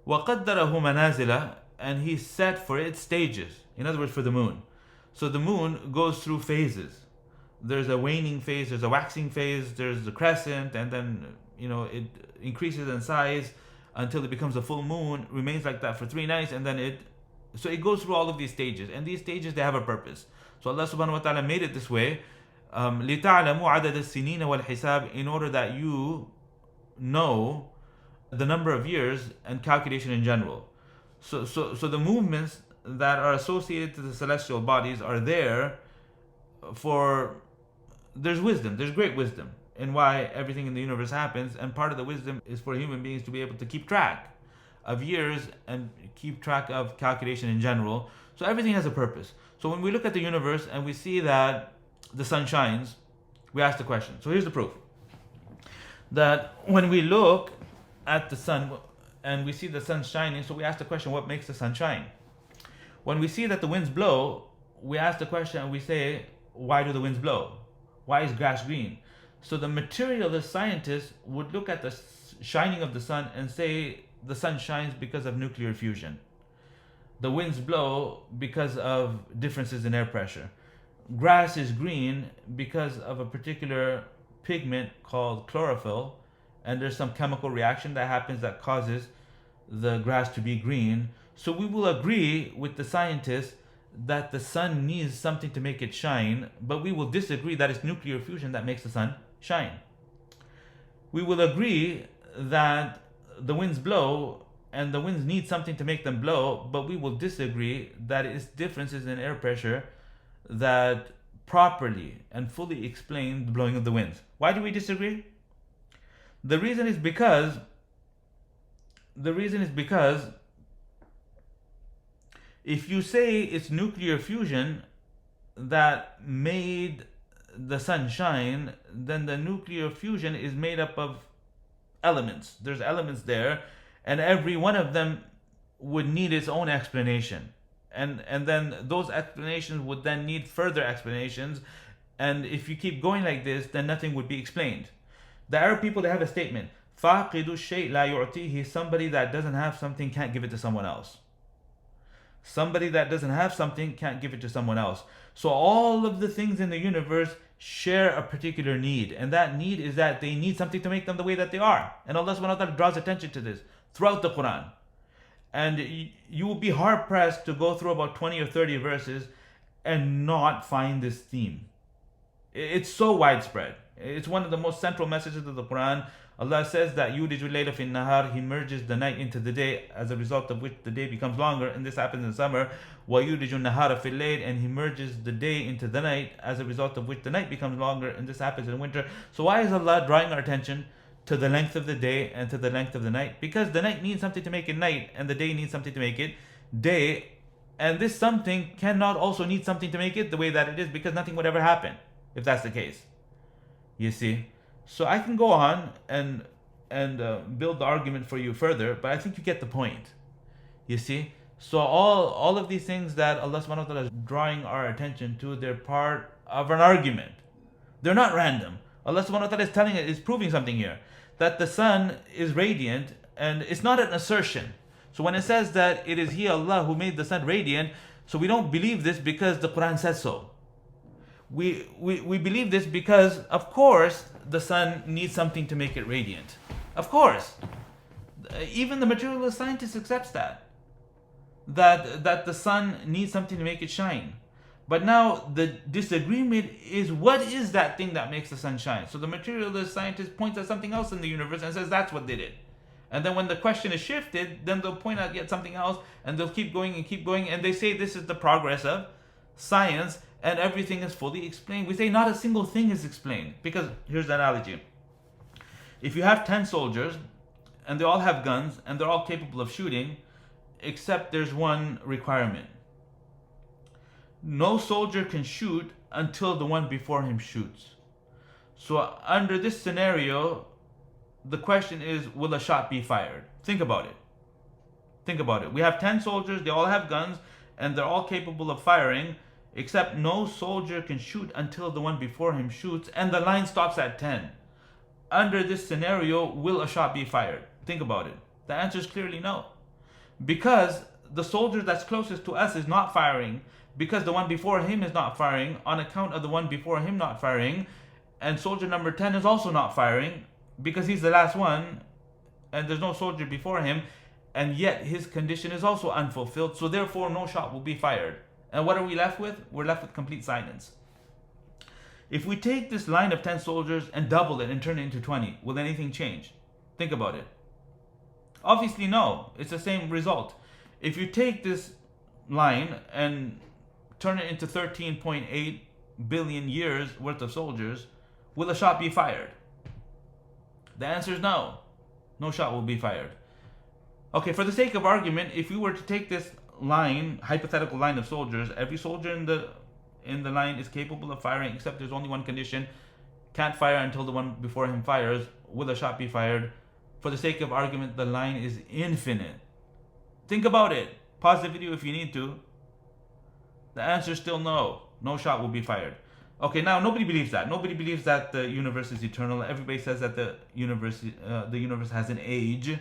وَقَدَّرَهُ مَنَازِلَ, and He set for it stages. In other words, for the moon. So the moon goes through phases. There's a waning phase, there's a waxing phase, there's the crescent, and then it increases in size until it becomes a full moon, remains like that for 3 nights, and then it goes through all of these stages, and these stages, they have a purpose. So Allah subhanahu wa ta'ala made it this way, لِتَعْلَمُوا عَدَدَ السِّنِينَ وَالْحِسَابِ, in order that you know the number of years and calculation in general. So the movements that are associated to the celestial bodies are there for, there's wisdom, there's great wisdom. in why everything in the universe happens, and part of the wisdom is for human beings to be able to keep track of years and keep track of calculation in general. So everything has a purpose. So when we look at the universe and we see that the sun shines, we ask the question. So here's the proof. That when we look at the sun and we see the sun shining, so we ask the question, what makes the sun shine? When we see that the winds blow, we ask the question and we say, why do the winds blow? Why is grass green? So the materialist scientists would look at the shining of the sun and say the sun shines because of nuclear fusion. The winds blow because of differences in air pressure. Grass is green because of a particular pigment called chlorophyll, and there's some chemical reaction that happens that causes the grass to be green. So we will agree with the scientists that the sun needs something to make it shine, but we will disagree that it's nuclear fusion that makes the sun shine. We will agree that the winds blow and the winds need something to make them blow, but we will disagree that it's differences in air pressure that properly and fully explain the blowing of the winds. Why do we disagree? The reason is because if you say it's nuclear fusion that made the sun shine, then the nuclear fusion is made up of elements. There's elements there, and every one of them would need its own explanation. And then those explanations would then need further explanations. And if you keep going like this, then nothing would be explained. The Arab people, they have a statement, فَاقِدُ الشَّيْء لَا يُعْطِيهِ. Somebody that doesn't have something can't give it to someone else. Somebody that doesn't have something can't give it to someone else. So all of the things in the universe share a particular need, and that need is that they need something to make them the way that they are. And Allah subhanahu wa ta'ala draws attention to this throughout the Quran. And you will be hard pressed to go through about 20 or 30 verses and not find this theme. It's so widespread. It's one of the most central messages of the Quran. Allah says that yuliju layla fi nahar, He merges the night into the day, as a result of which the day becomes longer, and this happens in summer. Wa yuliju nahara fi layl, and He merges the day into the night, as a result of which the night becomes longer, and this happens in winter. So why is Allah drawing our attention to the length of the day and to the length of the night? Because the night needs something to make it night, and the day needs something to make it day, and this something cannot also need something to make it the way that it is, because nothing would ever happen if that's the case. You see? So I can go on and build the argument for you further, but I think you get the point. You see? So all of these things that Allah subhanahu wa ta'ala is drawing our attention to, they're part of an argument. They're not random. Allah subhanahu wa ta'ala is telling it, is proving something here. That the sun is radiant, and it's not an assertion. So when it says that it is He, Allah, who made the sun radiant, so we don't believe this because the Quran says so. We believe this because, of course, the sun needs something to make it radiant. Of course. Even the materialist scientist accepts that the sun needs something to make it shine. But now the disagreement is, what is that thing that makes the sun shine? So the materialist scientist points at something else in the universe and says that's what did it. And then when the question is shifted, then they'll point out yet something else, and they'll keep going, and they say this is the progress of science, and everything is fully explained. We say not a single thing is explained. Because here's the analogy. If you have 10 soldiers, and they all have guns, and they're all capable of shooting, except there's one requirement. No soldier can shoot until the one before him shoots. So under this scenario, the question is, will a shot be fired? Think about it. Think about it. We have 10 soldiers, they all have guns, and they're all capable of firing, except no soldier can shoot until the one before him shoots, and the line stops at 10. Under this scenario, will a shot be fired? Think about it. The answer is clearly no. Because the soldier that's closest to us is not firing, because the one before him is not firing, on account of the one before him not firing, and soldier number 10 is also not firing, because he's the last one, and there's no soldier before him, and yet his condition is also unfulfilled, so therefore no shot will be fired. And what are we left with? We're left with complete silence. If we take this line of 10 soldiers and double it and turn it into 20, will anything change? Think about it. Obviously no, it's the same result. If you take this line and turn it into 13.8 billion years worth of soldiers, will a shot be fired? The answer is no. No shot will be fired. Okay, for the sake of argument, if we were to take this line, hypothetical line of soldiers, every soldier in the line is capable of firing, except there's only one condition: can't fire until the one before him fires. Will a shot be fired? For the sake of argument, the line is infinite. Think about it. Pause the video if you need to. The answer is still no. No shot will be fired. Okay, now nobody believes that. Nobody believes that the universe is eternal. Everybody says that the universe has an age,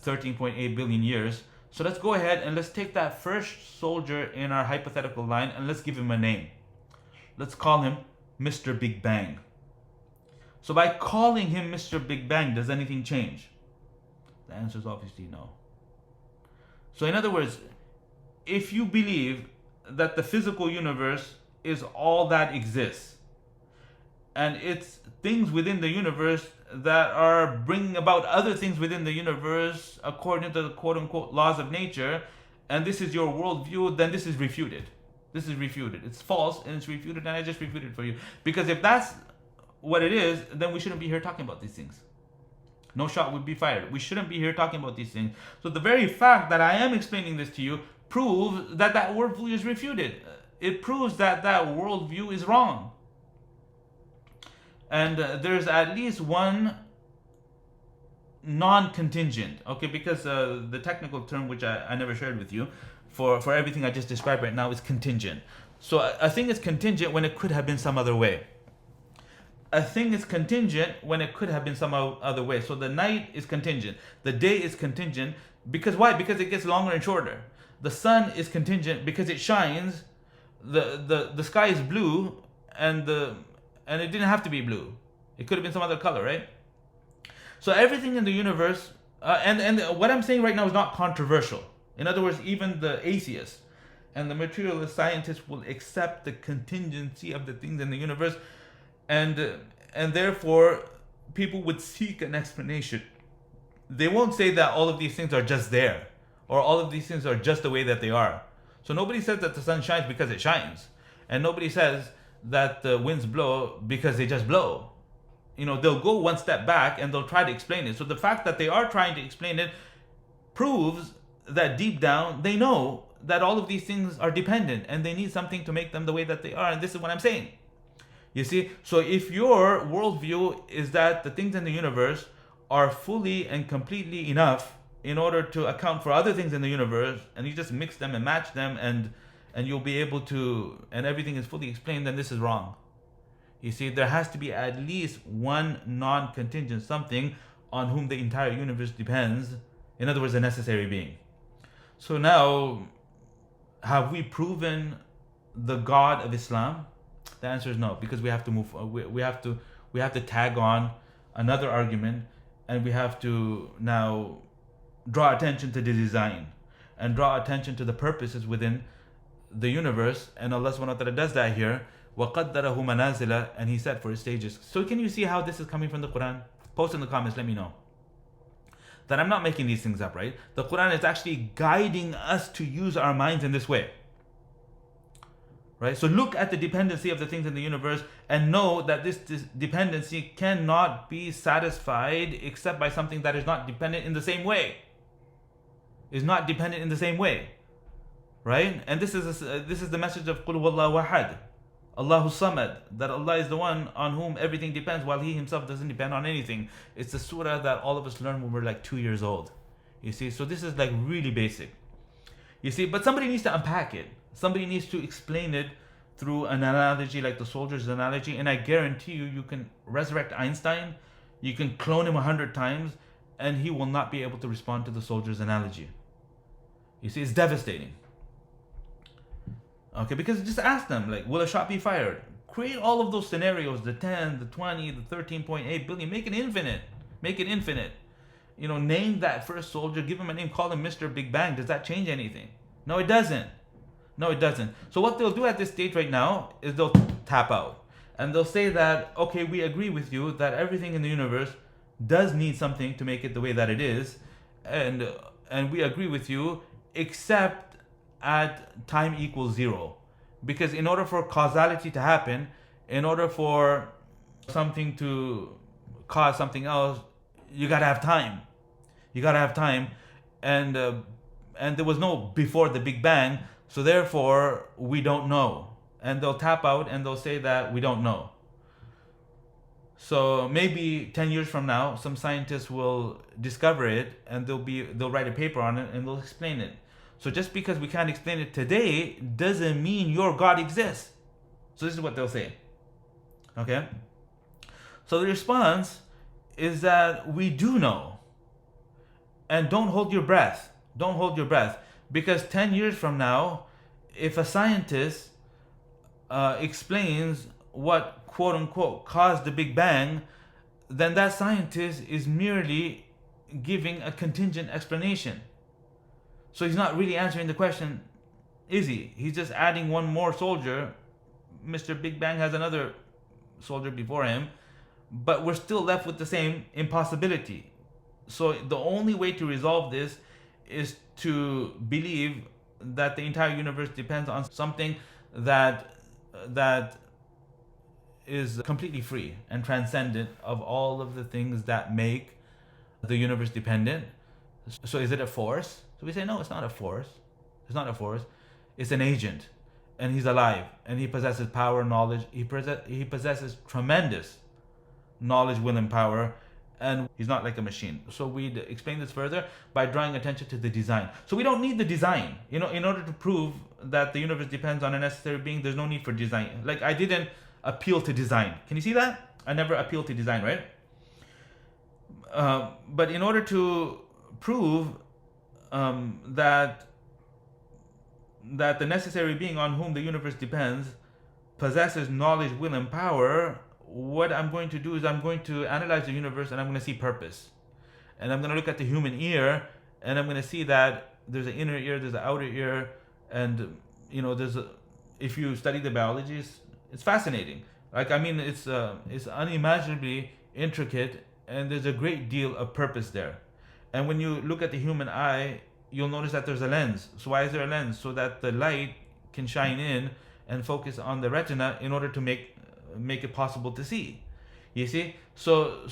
13.8 billion years. So let's go ahead and let's take that first soldier in our hypothetical line and let's give him a name. Let's call him Mr. Big Bang. So by calling him Mr. Big Bang, does anything change? The answer is obviously no. So in other words, if you believe that the physical universe is all that exists, and it's things within the universe that are bringing about other things within the universe according to the quote-unquote laws of nature, and this is your worldview, then this is refuted. This is refuted. It's false and it's refuted, and I just refuted for you. Because if that's what it is, then we shouldn't be here talking about these things. No shot would be fired. We shouldn't be here talking about these things. So the very fact that I am explaining this to you proves that that worldview is refuted. It proves that that worldview is wrong. And there's at least one non-contingent, okay, because the technical term, which I never shared with you, for everything I just described right now is contingent. So a thing is contingent when it could have been some other way. A thing is contingent when it could have been some other way. So the night is contingent. The day is contingent. Because why? Because it gets longer and shorter. The sun is contingent because it shines. The sky is blue, and it didn't have to be blue. It could have been some other color, right? So everything in the universe, and what I'm saying right now is not controversial. In other words, even the atheists and the materialist scientists will accept the contingency of the things in the universe, and therefore people would seek an explanation. They won't say that all of these things are just there, or all of these things are just the way that they are. So nobody says that the sun shines because it shines, and nobody says that the winds blow because they just blow. You know, they'll go one step back and they'll try to explain it. So the fact that they are trying to explain it proves that deep down they know that all of these things are dependent and they need something to make them the way that they are. And this is what I'm saying. You see, so if your worldview is that the things in the universe are fully and completely enough in order to account for other things in the universe, and you just mix them and match them, and you'll be able to, and everything is fully explained, then this is wrong. You see, there has to be at least one non-contingent something on whom the entire universe depends. In other words, a necessary being. So now, have we proven the God of Islam? The answer is no, because we have to move. We have to tag on another argument, and we have to now draw attention to the design and draw attention to the purposes within the universe. And Allah subhanahu wa ta'ala does that here. وَقَدَّرَهُ مَنَازِلَ, and He set for His stages. So can you see how this is coming from the Quran? Post in the comments, let me know. That I'm not making these things up, right? The Quran is actually guiding us to use our minds in this way. Right? So look at the dependency of the things in the universe and know that this dependency cannot be satisfied except by something that is not dependent in the same way. Is not dependent in the same way. Right? And this is the message of Qul Huwallahu Ahad. Allahu Samad, that Allah is the one on whom everything depends while He Himself doesn't depend on anything. It's the surah that all of us learned when we're like 2 years old. You see, so this is like really basic. You see, but somebody needs to unpack it. Somebody needs to explain it through an analogy like the soldier's analogy, and I guarantee you, you can resurrect Einstein, you can clone him 100 times, and he will not be able to respond to the soldier's analogy. You see, it's devastating. Okay, because just ask them, like, will a shot be fired? Create all of those scenarios, the 10, the 20, the 13.8 billion, make it infinite. Make it infinite. You know, name that first soldier, give him a name, call him Mr. Big Bang. Does that change anything? No, it doesn't. No, it doesn't. So what they'll do at this stage right now is they'll tap out. And they'll say that, okay, we agree with you that everything in the universe does need something to make it the way that it is. And we agree with you, except at time equals 0. Because in order for causality to happen, in order for something to cause something else, you gotta have time. You gotta have time, and there was no before the Big Bang, so therefore we don't know. And they'll tap out and they'll say that we don't know. So maybe 10 years from now, some scientists will discover it and they'll write a paper on it and they'll explain it. So just because we can't explain it today doesn't mean your God exists. So this is what they'll say. Okay? So the response is that we do know. And don't hold your breath. Don't hold your breath. Because 10 years from now, if a scientist explains what quote unquote caused the Big Bang, then that scientist is merely giving a contingent explanation. So he's not really answering the question, is he? He's just adding one more soldier. Mr. Big Bang has another soldier before him, but we're still left with the same impossibility. So the only way to resolve this is to believe that the entire universe depends on something that is completely free and transcendent of all of the things that make the universe dependent. So is it a force? So we say, no, it's not a force. It's not a force. It's an agent. And he's alive. And he possesses power, knowledge. He possesses tremendous knowledge, will, and power. And he's not like a machine. So we'd explain this further by drawing attention to the design. So we don't need the design. You know, in order to prove that the universe depends on a necessary being, there's no need for design. Like, I didn't appeal to design. Can you see that? I never appealed to design, right? But in order to prove that the necessary being on whom the universe depends possesses knowledge, will, and power, what I'm going to do is I'm going to analyze the universe and I'm going to see purpose. And I'm going to look at the human ear and I'm going to see that there's an inner ear, there's an outer ear, and if you study the biology, it's fascinating. Like, I mean, it's unimaginably intricate, and there's a great deal of purpose there. And when you look at the human eye, you'll notice that there's a lens. So why is there a lens? So that the light can shine in and focus on the retina in order to make it possible to see. You see? So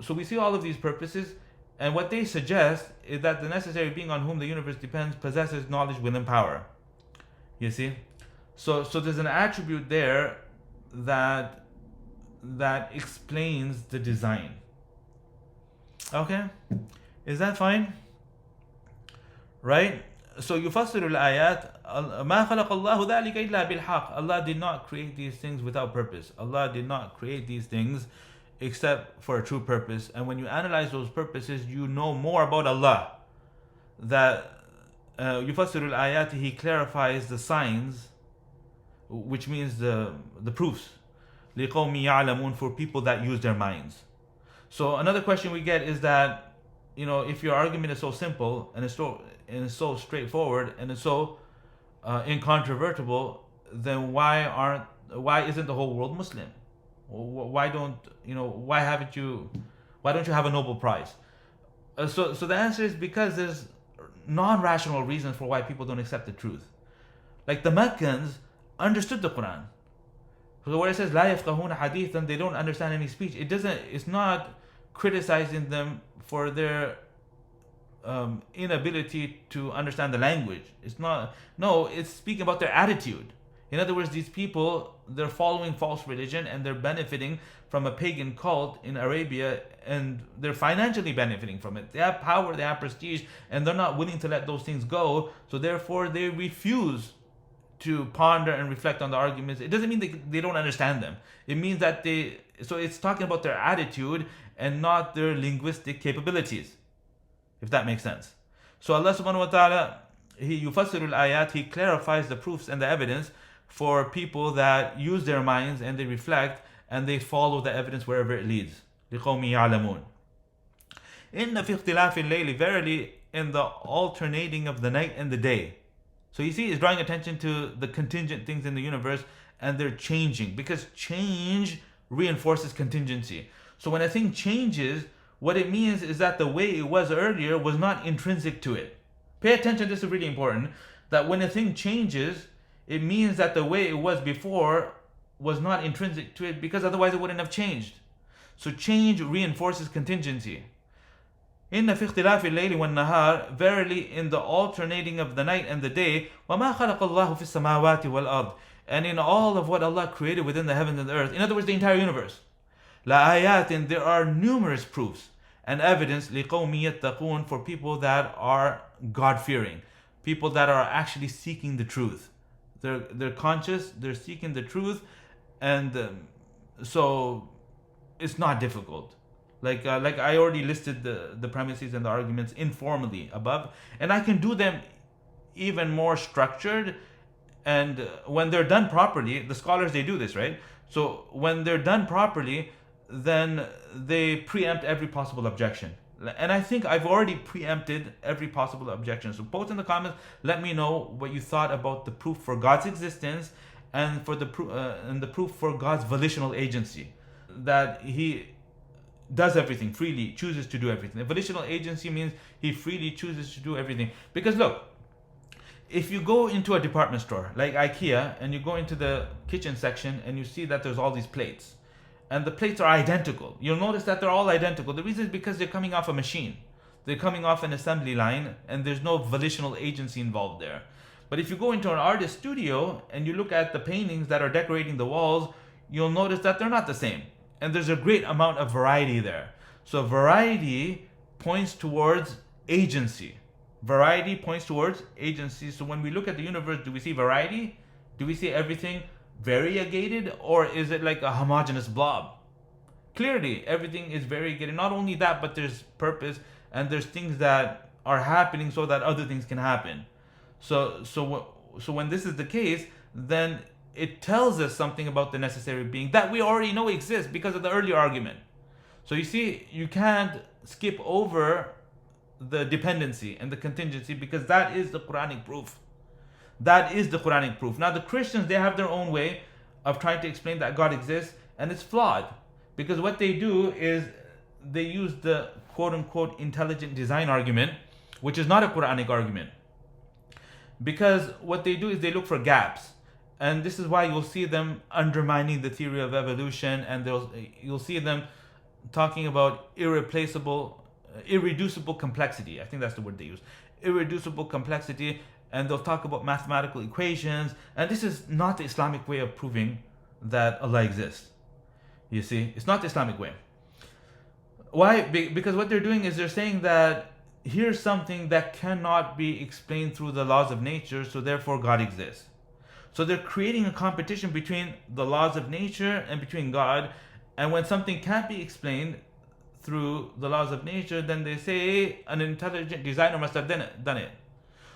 we see all of these purposes, and what they suggest is that the necessary being on whom the universe depends possesses knowledge, will, and power. You see? So there's an attribute there that explains the design. Okay? Is that fine? Right? So يفسر الآيات ما خلق الله ذلك إلا بالحق. Allah did not create these things without purpose. Allah did not create these things except for a true purpose. And when you analyze those purposes, you know more about Allah. That يفسر الآيات, He clarifies the signs, which means the proofs. لقوم يعلمون, for people that use their minds. So another question we get is that, if your argument is so simple and it's so straightforward and it's so incontrovertible, then why isn't the whole world Muslim? Why don't you have a Nobel Prize? So the answer is because there's non-rational reasons for why people don't accept the truth. Like the Meccans understood the Quran. So where it says لا يفقهون حديثا, they don't understand any speech. It's not criticizing them for their inability to understand the language. It's speaking about their attitude. In other words, these people, they're following false religion and they're benefiting from a pagan cult in Arabia, and they're financially benefiting from it. They have power, they have prestige, and they're not willing to let those things go. So therefore they refuse to ponder and reflect on the arguments. It doesn't mean they don't understand them. It means that so it's talking about their attitude and not their linguistic capabilities, if that makes sense. So Allah subhanahu wa ta'ala, He yufassirul ayat, He clarifies the proofs and the evidence for people that use their minds and they reflect and they follow the evidence wherever it leads. لِقَوْمِ يَعْلَمُونَ إِنَّ فِي اخْتِلَافِ اللَّيْلِ, verily in the alternating of the night and the day. So you see, it's drawing attention to the contingent things in the universe, and they're changing, because change reinforces contingency. So when a thing changes, what it means is that the way it was earlier was not intrinsic to it. Pay attention, this is really important, that when a thing changes, it means that the way it was before was not intrinsic to it, because otherwise it wouldn't have changed. So change reinforces contingency. إِنَّ فِي اخْتِلَافِ اللَّيْلِ وَالنَّهَارِ, verily in the alternating of the night and the day, وَمَا خَلَقَ اللَّهُ فِي السَّمَاوَاتِ وَالْأَرْضِ, and in all of what Allah created within the heavens and the earth, in other words, the entire universe. لَآيَاتٍ, there are numerous proofs and evidence, لِقَوْمٍ يَتَّقُونَ, for people that are God-fearing, people that are actually seeking the truth. They're conscious, they're seeking the truth, and so it's not difficult. Like I already listed the premises and the arguments informally above, and I can do them even more structured. And when they're done properly, the scholars, they do this, right? So when they're done properly, then they preempt every possible objection. And I think I've already preempted every possible objection. So post in the comments, let me know what you thought about the proof for God's existence and for the proof for God's volitional agency, that He does everything freely, chooses to do everything. The volitional agency means He freely chooses to do everything. Because look, if you go into a department store like IKEA and you go into the kitchen section and you see that there's all these plates, and the plates are identical, you'll notice that they're all identical. The reason is because they're coming off a machine. They're coming off an assembly line, and there's no volitional agency involved there. But if you go into an artist studio and you look at the paintings that are decorating the walls, you'll notice that they're not the same. And there's a great amount of variety there. So variety points towards agency. Variety points towards agency. So when we look at the universe, do we see variety? Do we see everything variegated, or is it like a homogeneous blob? Clearly, everything is variegated. Not only that, but there's purpose, and there's things that are happening so that other things can happen. So when this is the case, then it tells us something about the necessary being that we already know exists because of the earlier argument. So you see, you can't skip over the dependency and the contingency, because that is the Quranic proof. That is the Quranic proof. Now the Christians, they have their own way of trying to explain that God exists, and it's flawed, because what they do is they use the quote-unquote intelligent design argument, which is not a Quranic argument. Because what they do is they look for gaps. And this is why you'll see them undermining the theory of evolution, and you'll see them talking about irreducible complexity. I think that's the word they use. Irreducible complexity. And they'll talk about mathematical equations. And this is not the Islamic way of proving that Allah exists. You see, it's not the Islamic way. Why? Because what they're doing is they're saying that here's something that cannot be explained through the laws of nature, so therefore God exists. So they're creating a competition between the laws of nature and between God. And when something can't be explained through the laws of nature, then they say an intelligent designer must have done it.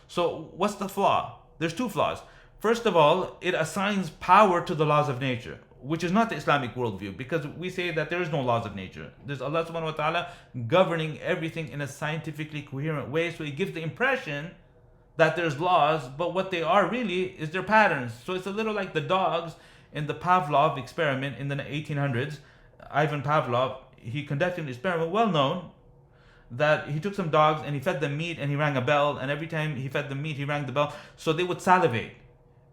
So what's the flaw? There's two flaws. First of all, it assigns power to the laws of nature, which is not the Islamic worldview, because we say that there is no laws of nature. There's Allah subhanahu wa ta'ala governing everything in a scientifically coherent way. So He gives the impression that there's laws, but what they are really is their patterns. So it's a little like the dogs in the Pavlov experiment in the 1800s. Ivan Pavlov, he conducted an experiment, well known, that he took some dogs and he fed them meat and he rang a bell, and every time he fed them meat he rang the bell, so they would salivate.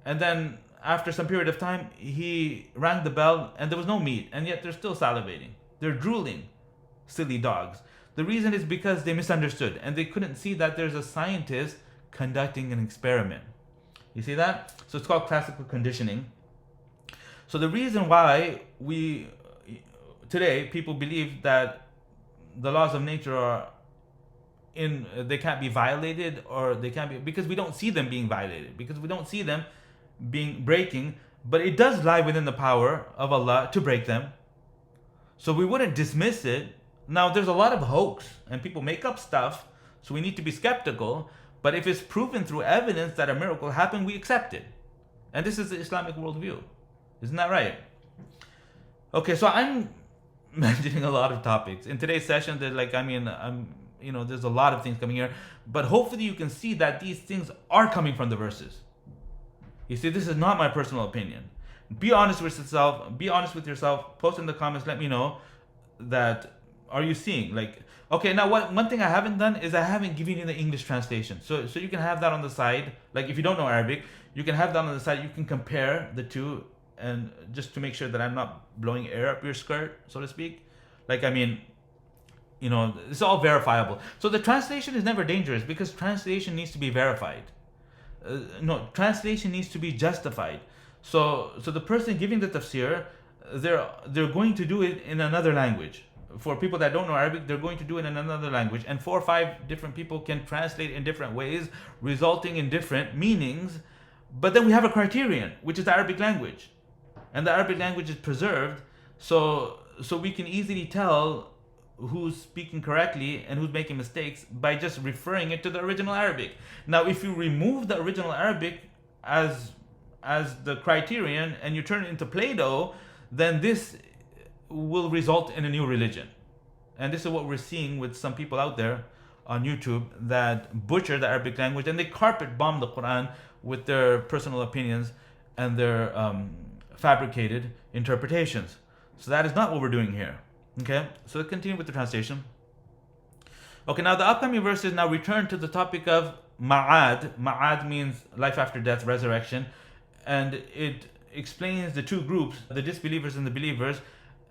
And then after some period of time he rang the bell and there was no meat, and yet they're still salivating. They're drooling. Silly dogs. The reason is because they misunderstood and they couldn't see that there's a scientist conducting an experiment. You see that? So it's called classical conditioning. So the reason why today people believe that the laws of nature are they can't be violated, or they can't be, because we don't see them being violated, because we don't see them being breaking, but it does lie within the power of Allah to break them. So we wouldn't dismiss it. Now there's a lot of hoax and people make up stuff, so we need to be skeptical. But if it's proven through evidence that a miracle happened, we accept it. And this is the Islamic worldview. Isn't that right? Okay, so I'm mentioning a lot of topics. In today's session, there's there's a lot of things coming here. But hopefully you can see that these things are coming from the verses. You see, this is not my personal opinion. Be honest with yourself. Be honest with yourself. Post in the comments. Let me know that, are you seeing, okay, now one thing I haven't done is I haven't given you the English translation. So you can have that on the side. Like if you don't know Arabic, you can have that on the side. You can compare the two, and just to make sure that I'm not blowing air up your skirt, so to speak. It's all verifiable. So the translation is never dangerous because translation needs to be verified. No, translation needs to be justified. So the person giving the tafsir, they're going to do it in another language. For people that don't know Arabic, they're going to do it in another language, and 4 or 5 different people can translate in different ways, resulting in different meanings. But then we have a criterion, which is the Arabic language, and the Arabic language is preserved, so we can easily tell who's speaking correctly and who's making mistakes by just referring it to the original Arabic. Now, if you remove the original Arabic as the criterion and you turn it into Play-Doh, then this will result in a new religion. And this is what we're seeing with some people out there on YouTube that butcher the Arabic language, and they carpet bomb the Quran with their personal opinions and their fabricated interpretations. So that is not what we're doing here. Okay, so let's continue with the translation. Okay, now the upcoming verses now return to the topic of Ma'ad. Ma'ad means life after death, resurrection, and it explains the 2 groups, the disbelievers and the believers,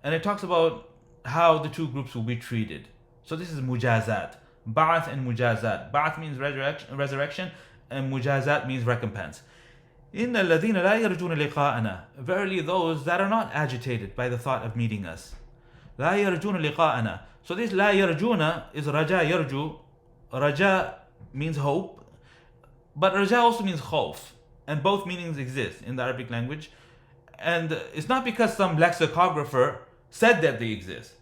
and it talks about how the 2 groups will be treated. So this is mujazat, ba'ath and mujazat. Ba'ath means resurrection, and mujazat means recompense. Inna alladhina la yarjuna liqa'ana. Verily those that are not agitated by the thought of meeting us. La yarjuna liqa'ana. So this la yarjuna is raja yarju. Raja means hope, but raja also means khawf, and both meanings exist in the Arabic language. And it's not because some lexicographer said that they exist.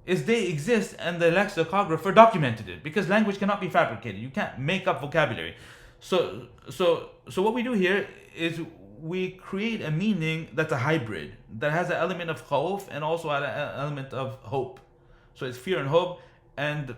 It's they exist and the lexicographer documented it, because language cannot be fabricated. You can't make up vocabulary. So what we do here is we create a meaning that's a hybrid, that has an element of khawf and also an element of hope. So it's fear and hope, and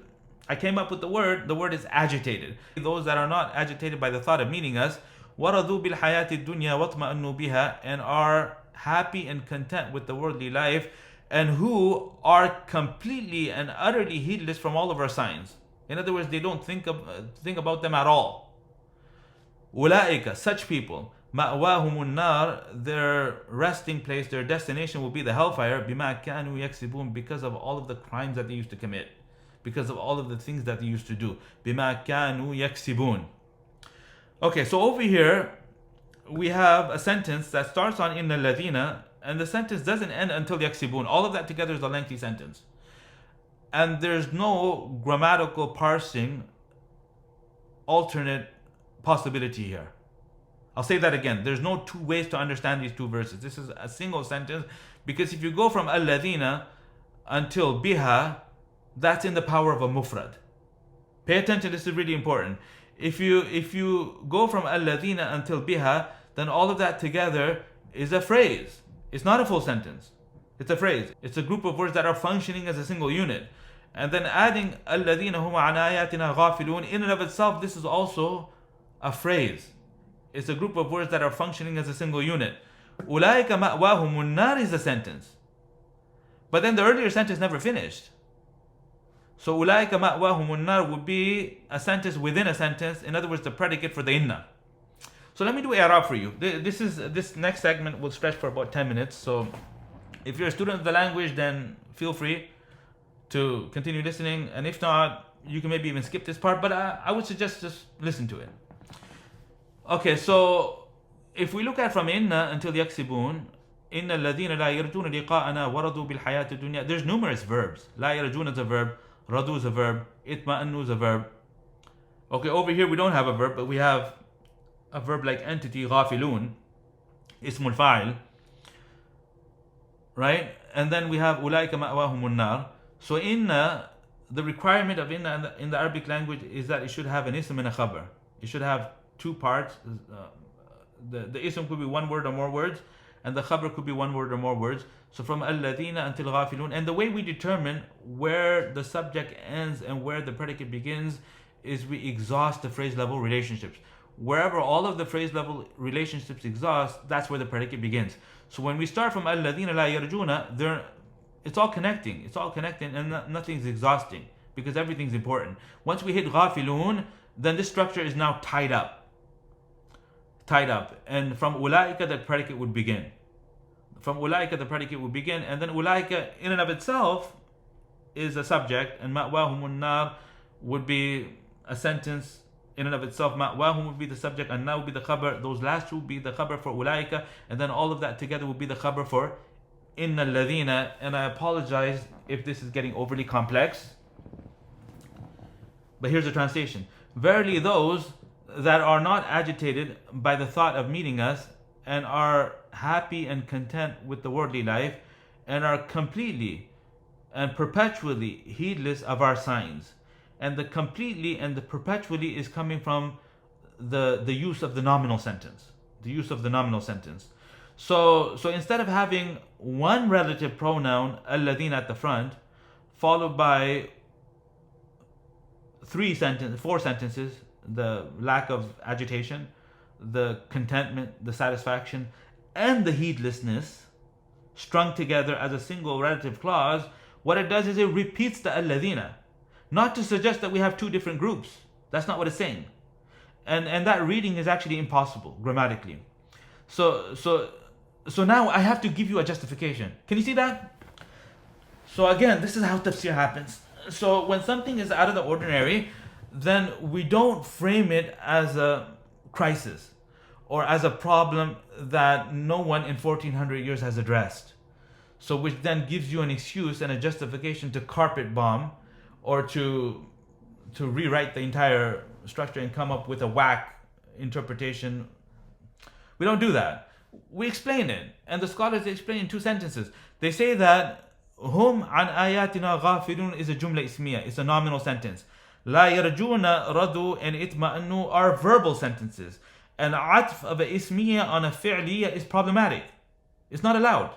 I came up with the word is agitated. Those that are not agitated by the thought of meeting us, وَرَضُوا بِالْحَيَاةِ الدُّنْيَا وَاطْمَأَنُّوا بِهَا, and are happy and content with the worldly life, and who are completely and utterly heedless from all of our signs. In other words, they don't think about them at all. أُولَٰئِكَ, such people, مَأْوَاهُمُ النَّارِ, their resting place, their destination will be the hellfire, بِمَا كَانُوا يَكْسِبُونَ, because of all of the crimes that they used to commit, because of all of the things that they used to do. بِمَا كَانُوا يَكْسِبُونَ. Okay, so over here we have a sentence that starts on inna alladhina, and the sentence doesn't end until yaksibun. All of that together is a lengthy sentence, and there's no grammatical parsing alternate possibility here. I'll say that again. There's no 2 ways to understand these 2 verses. This is a single sentence, because if you go from alladhina until biha, that's in the power of a mufrad. Pay attention, this is really important. If you go from alladhina until biha, then all of that together is a phrase. It's not a full sentence. It's a phrase. It's a group of words that are functioning as a single unit. And then adding alladhina hum an ayatina ghafilun, in and of itself, this is also a phrase. It's a group of words that are functioning as a single unit. Ulaika ma'wahumun nar is a sentence. But then the earlier sentence never finished. So ulaika ma'wahumun nar would be a sentence within a sentence. In other words, the predicate for the inna. So let me do i'rab for you. This next segment will stretch for about 10 minutes. So if you're a student of the language, then feel free to continue listening. And if not, you can maybe even skip this part. But I would suggest just listen to it. Okay, so if we look at from inna until yaksibun, inna alladhina la yarjuna liqa'ana waradu bil hayati dunya. There's numerous verbs. La yarjuna is a verb. Radu is a verb. Itma'annu is a verb. Okay, over here we don't have a verb, but we have a verb like entity, ghafilun, ismul fa'il, right? And then we have ulaika ma'wahumun nar. So inna, the requirement of inna in the Arabic language is that it should have an ism and a khabar. It should have 2 parts. The ism could be 1 word or more words, and the khabar could be 1 word or more words. So from alladhina until ghafilun. And the way we determine where the subject ends and where the predicate begins is we exhaust the phrase level relationships. Wherever all of the phrase level relationships exhaust, that's where the predicate begins. So when we start from alladhina la yarjuna, it's all connecting. It's all connecting, and nothing's exhausting, because everything's important. Once we hit ghafilun, then this structure is now tied up. And from ulaika, the predicate would begin. And then ulaika in and of itself is a subject, and ma'wahumun nar would be a sentence in and of itself. Ma'wahum would be the subject, and now would be the khabar. Those last two would be the khabar for ulaika, and then all of that together would be the khabar for inna allatheena. And I apologize if this is getting overly complex, but here's the translation. Verily those that are not agitated by the thought of meeting us, and are happy and content with the worldly life, and are completely and perpetually heedless of our signs. And the completely and the perpetually is coming from the use of the nominal sentence. The use of the nominal sentence. So instead of having one relative pronoun, allatheena, at the front, followed by four sentences, the lack of agitation, the contentment, the satisfaction, and the heedlessness, strung together as a single relative clause, what it does is it repeats the allatheena. Not to suggest that we have two different groups. That's not what it's saying. And that reading is actually impossible grammatically. So now I have to give you a justification. Can you see that? So again, this is how tafsir happens. So when something is out of the ordinary, then we don't frame it as a crisis or as a problem that no one in 1400 years has addressed. So which then gives you an excuse and a justification to carpet bomb or to rewrite the entire structure and come up with a whack interpretation. We don't do that. We explain it. And the scholars explain in two sentences. They say that hum an ayatina ghafilun is a jumla ismiya. It's a nominal sentence. La yarjuna radu and itma'annu are verbal sentences. And atf of a ismiya on a fi'liya is problematic. It's not allowed.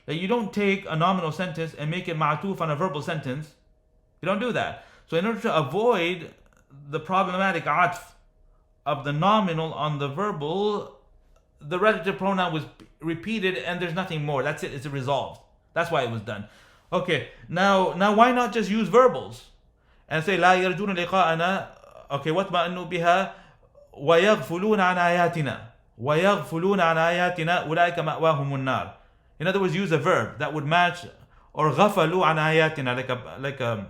That you don't take a nominal sentence and make it ma'tuf on a verbal sentence. You don't do that. So in order to avoid the problematic atf of the nominal on the verbal, the relative pronoun was repeated and there's nothing more. That's it. It's resolved. That's why it was done. Okay, now why not just use verbals and say لا يرجون لقاءنا? Okay, وَاتْمَأَنُّوا بِهَا وَيَغْفُلُونَ عَنْ آيَاتِنَا وَيَغْفُلُونَ عَنْ آيَاتِنَا أُولَٰئِكَ مَأْوَاهُمُ النَّارِ. In other words, use a verb that would match, or غَفَلُوا عَنْ آيَاتِنَا, like a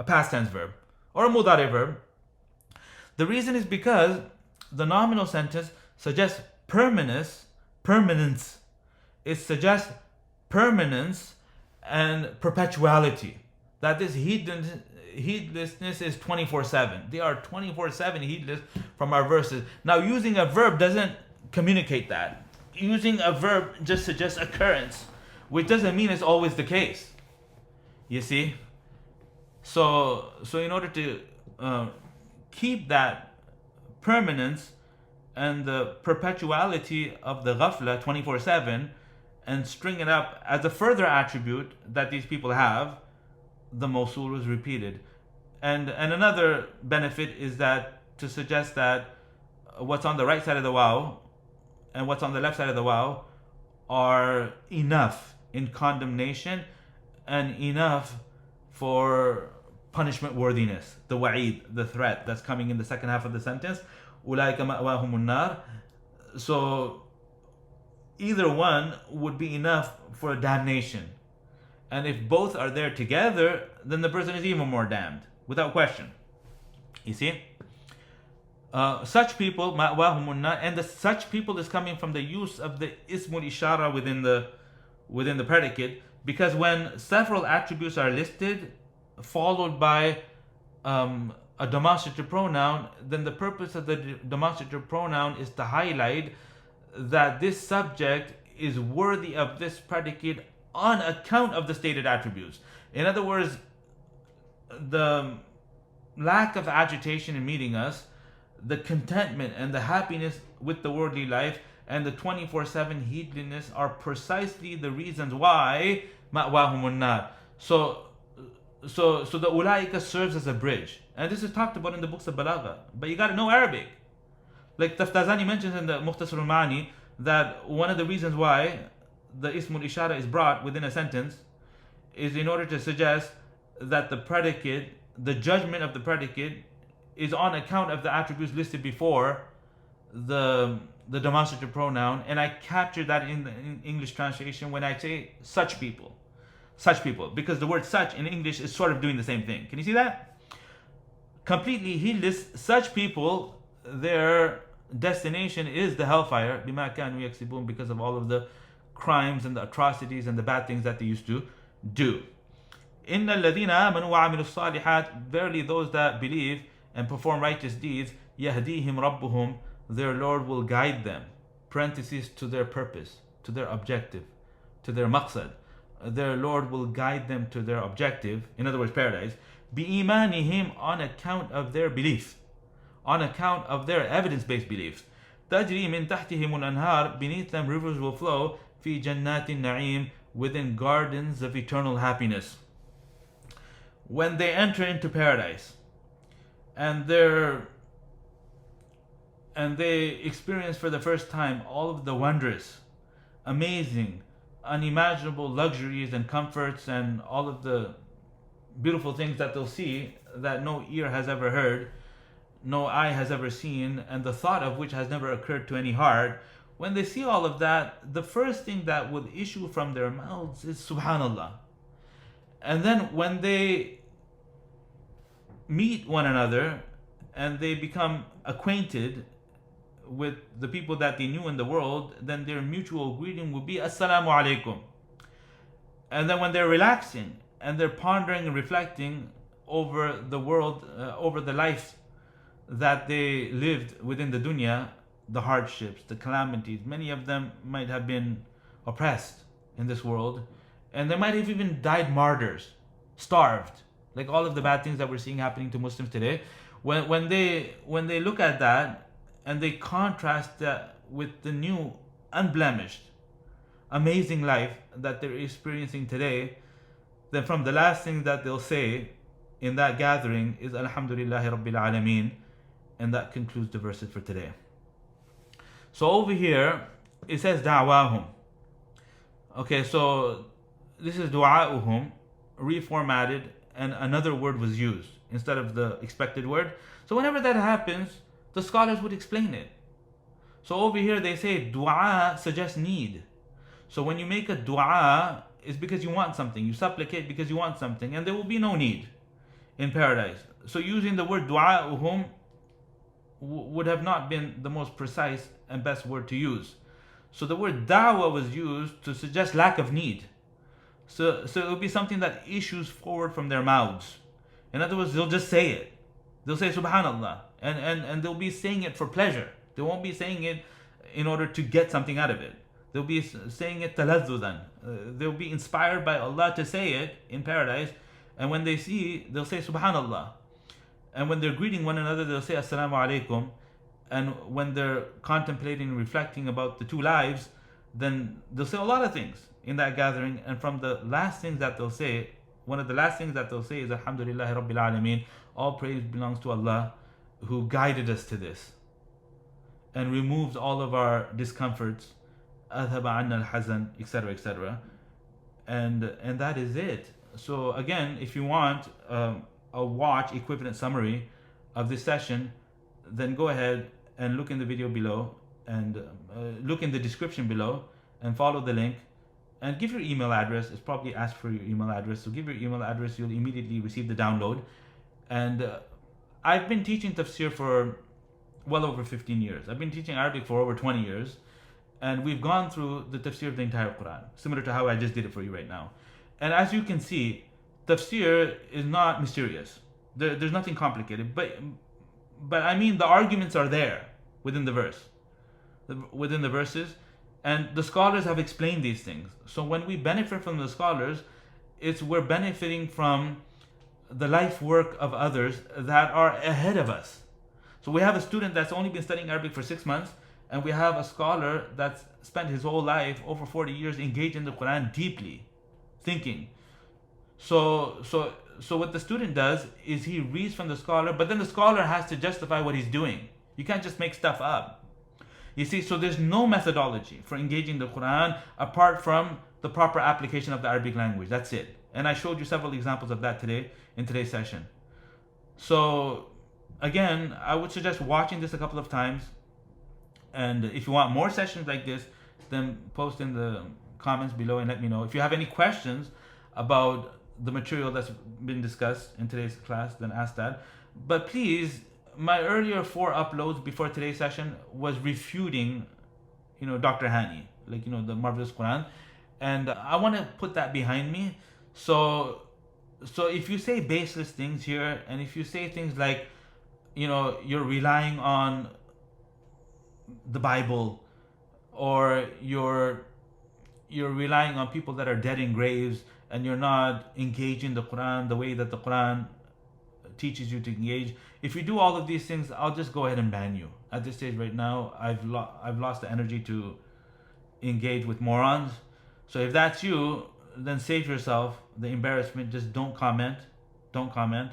past tense verb or a mudari verb. The reason is because the nominal sentence suggests permanence. It suggests permanence and perpetuality. That this heedlessness is 24/7. They are 24/7 heedless from our verses. Now, using a verb doesn't communicate that. Using a verb just suggests occurrence, which doesn't mean it's always the case. You see? So in order to keep that permanence and the perpetuality of the ghafla 24/7 and string it up as a further attribute that these people have, the mawsul was repeated. And another benefit is that to suggest that what's on the right side of the waw and what's on the left side of the waw are enough in condemnation and enough for punishment worthiness, the wa'id, the threat that's coming in the second half of the sentence. أُولَٰئِكَ مَأْوَاهُمُ النَّارِ. So either one would be enough for a damnation. And if both are there together, then the person is even more damned, without question. You see? Such people, مَأْوَاهُمُ النَّارِ, and the such people is coming from the use of the ismul ishara within the predicate, because when several attributes are listed, followed by a demonstrative pronoun, then the purpose of the demonstrative pronoun is to highlight that this subject is worthy of this predicate on account of the stated attributes. In other words, the lack of agitation in meeting us, the contentment and the happiness with the worldly life, and the 24/7 heedlessness are precisely the reasons why ma'wahumun nar. So the ulaika serves as a bridge, and this is talked about in the books of Balagha. But you got to know Arabic. Like Taftazani mentions in the Mukhtasar al-Ma'ani that one of the reasons why the ismul ishara is brought within a sentence is in order to suggest that the predicate, the judgment of the predicate, is on account of the attributes listed before the demonstrative pronoun. And I captured that in the English translation when I say such people. such people, because the word such in English is sort of doing the same thing. Can you see that? Completely, he lists such people, their destination is the hellfire, بِمَا كَانُوا يَكْسِبُونَ, because of all of the crimes and the atrocities and the bad things that they used to do. إِنَّ الَّذِينَ آمَنُوا وَعَمِلُوا الصَّالِحَاتِ, verily those that believe and perform righteous deeds, يَهْدِيهِمْ رَبُّهُمْ, their Lord will guide them, parentheses, to their purpose, to their objective, to their maqsad. Their Lord will guide them to their objective, in other words, paradise, بِإِيمَانِهِمْ, on account of their belief, on account of their evidence-based beliefs. تَجْرِي مِن تَحْتِهِمُ الْأَنْهَارِ, beneath them rivers will flow, فِي جَنَّاتِ النَّعِيمِ, within gardens of eternal happiness. When they enter into paradise, and they experience for the first time all of the wondrous, amazing, unimaginable luxuries and comforts and all of the beautiful things that they'll see that no ear has ever heard, no eye has ever seen, and the thought of which has never occurred to any heart. When they see all of that, the first thing that would issue from their mouths is Subhanallah. And then when they meet one another and they become acquainted with the people that they knew in the world, then their mutual greeting will be Assalamu alaikum. And then when they're relaxing and they're pondering and reflecting over the world, over the life that they lived within the dunya, the hardships, the calamities, many of them might have been oppressed in this world, and they might have even died martyrs, starved, like all of the bad things that we're seeing happening to Muslims today. When they look at that and they contrast that with the new, unblemished, amazing life that they're experiencing today, then from the last thing that they'll say in that gathering is Alhamdulillahi Rabbil Alameen, and that concludes the verses for today. So over here it says da'wahum. Okay, so this is du'a'uhum reformatted, and another word was used instead of the expected word. So whenever that happens, the scholars would explain it. So over here they say du'a suggests need. So when you make a du'a, it's because you want something. You supplicate because you want something, and there will be no need in paradise. So using the word du'a'uhum would have not been the most precise and best word to use. So the word da'wah was used to suggest lack of need. So it will be something that issues forward from their mouths. In other words, they'll just say it. They'll say Subhanallah, and they'll be saying it for pleasure. They won't be saying it in order to get something out of it. They'll be saying it taladdudan. They'll be inspired by Allah to say it in paradise, and when they see, they'll say Subhanallah. And when they're greeting one another, they'll say Assalamu alaikum. And when they're contemplating and reflecting about the two lives, then they'll say a lot of things in that gathering. And from the last things that they'll say, one of the last things that they'll say is Alhamdulillahi Rabbil Alameen. All praise belongs to Allah who guided us to this and removed all of our discomforts, adhaba anna al-hazan, etc., etc. And that is it. So again, if you want a watch equivalent summary of this session, then go ahead and look in the video below, and look in the description below, and follow the link, and give your email address. It's probably asked for your email address, so give your email address. You'll immediately receive the download. And I've been teaching tafsir for well over 15 years. I've been teaching Arabic for over 20 years, and we've gone through the tafsir of the entire Quran, similar to how I just did it for you right now. And as you can see, tafsir is not mysterious. There's nothing complicated, but I mean, the arguments are there within the verses, and the scholars have explained these things. So when we benefit from the scholars, we're benefiting from the life work of others that are ahead of us. So we have a student that's only been studying Arabic for 6 months, and we have a scholar that's spent his whole life, over 40 years, engaged in the Quran deeply, thinking. So what the student does is he reads from the scholar, but then the scholar has to justify what he's doing. You can't just make stuff up. You see, so there's no methodology for engaging the Quran apart from the proper application of the Arabic language. That's it. And I showed you several examples of that today in today's session. So again, I would suggest watching this a couple of times. And if you want more sessions like this, then post in the comments below and let me know. If you have any questions about the material that's been discussed in today's class, then ask that. But please, my earlier 4 uploads before today's session was refuting, Dr. Hani, the Marvelous Quran, and I want to put that behind me. So if you say baseless things here, and if you say things like, you're relying on the Bible, or you're relying on people that are dead in graves, and you're not engaging the Quran the way that the Quran teaches you to engage. If you do all of these things, I'll just go ahead and ban you. At this stage right now, I've lost the energy to engage with morons. So if that's you, then save yourself the embarrassment. Just don't comment. Don't comment.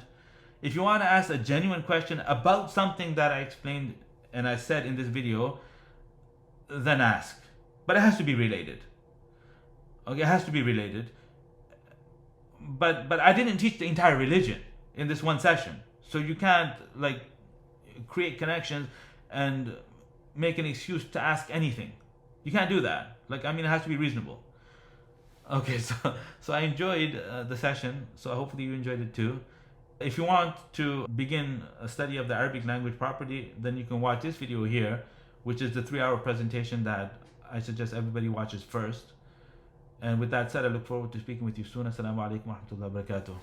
If you want to ask a genuine question about something that I explained and I said in this video, then ask. But it has to be related. Okay, it has to be related. But I didn't teach the entire religion in this one session. So you can't create connections and make an excuse to ask anything. You can't do that. It has to be reasonable. Okay, so I enjoyed the session. So hopefully you enjoyed it too. If you want to begin a study of the Arabic language properly, then you can watch this video here, which is the 3-hour presentation that I suggest everybody watches first. And with that said, I look forward to speaking with you soon. Assalamu alaikum wa rahmatullahi wa barakatuh.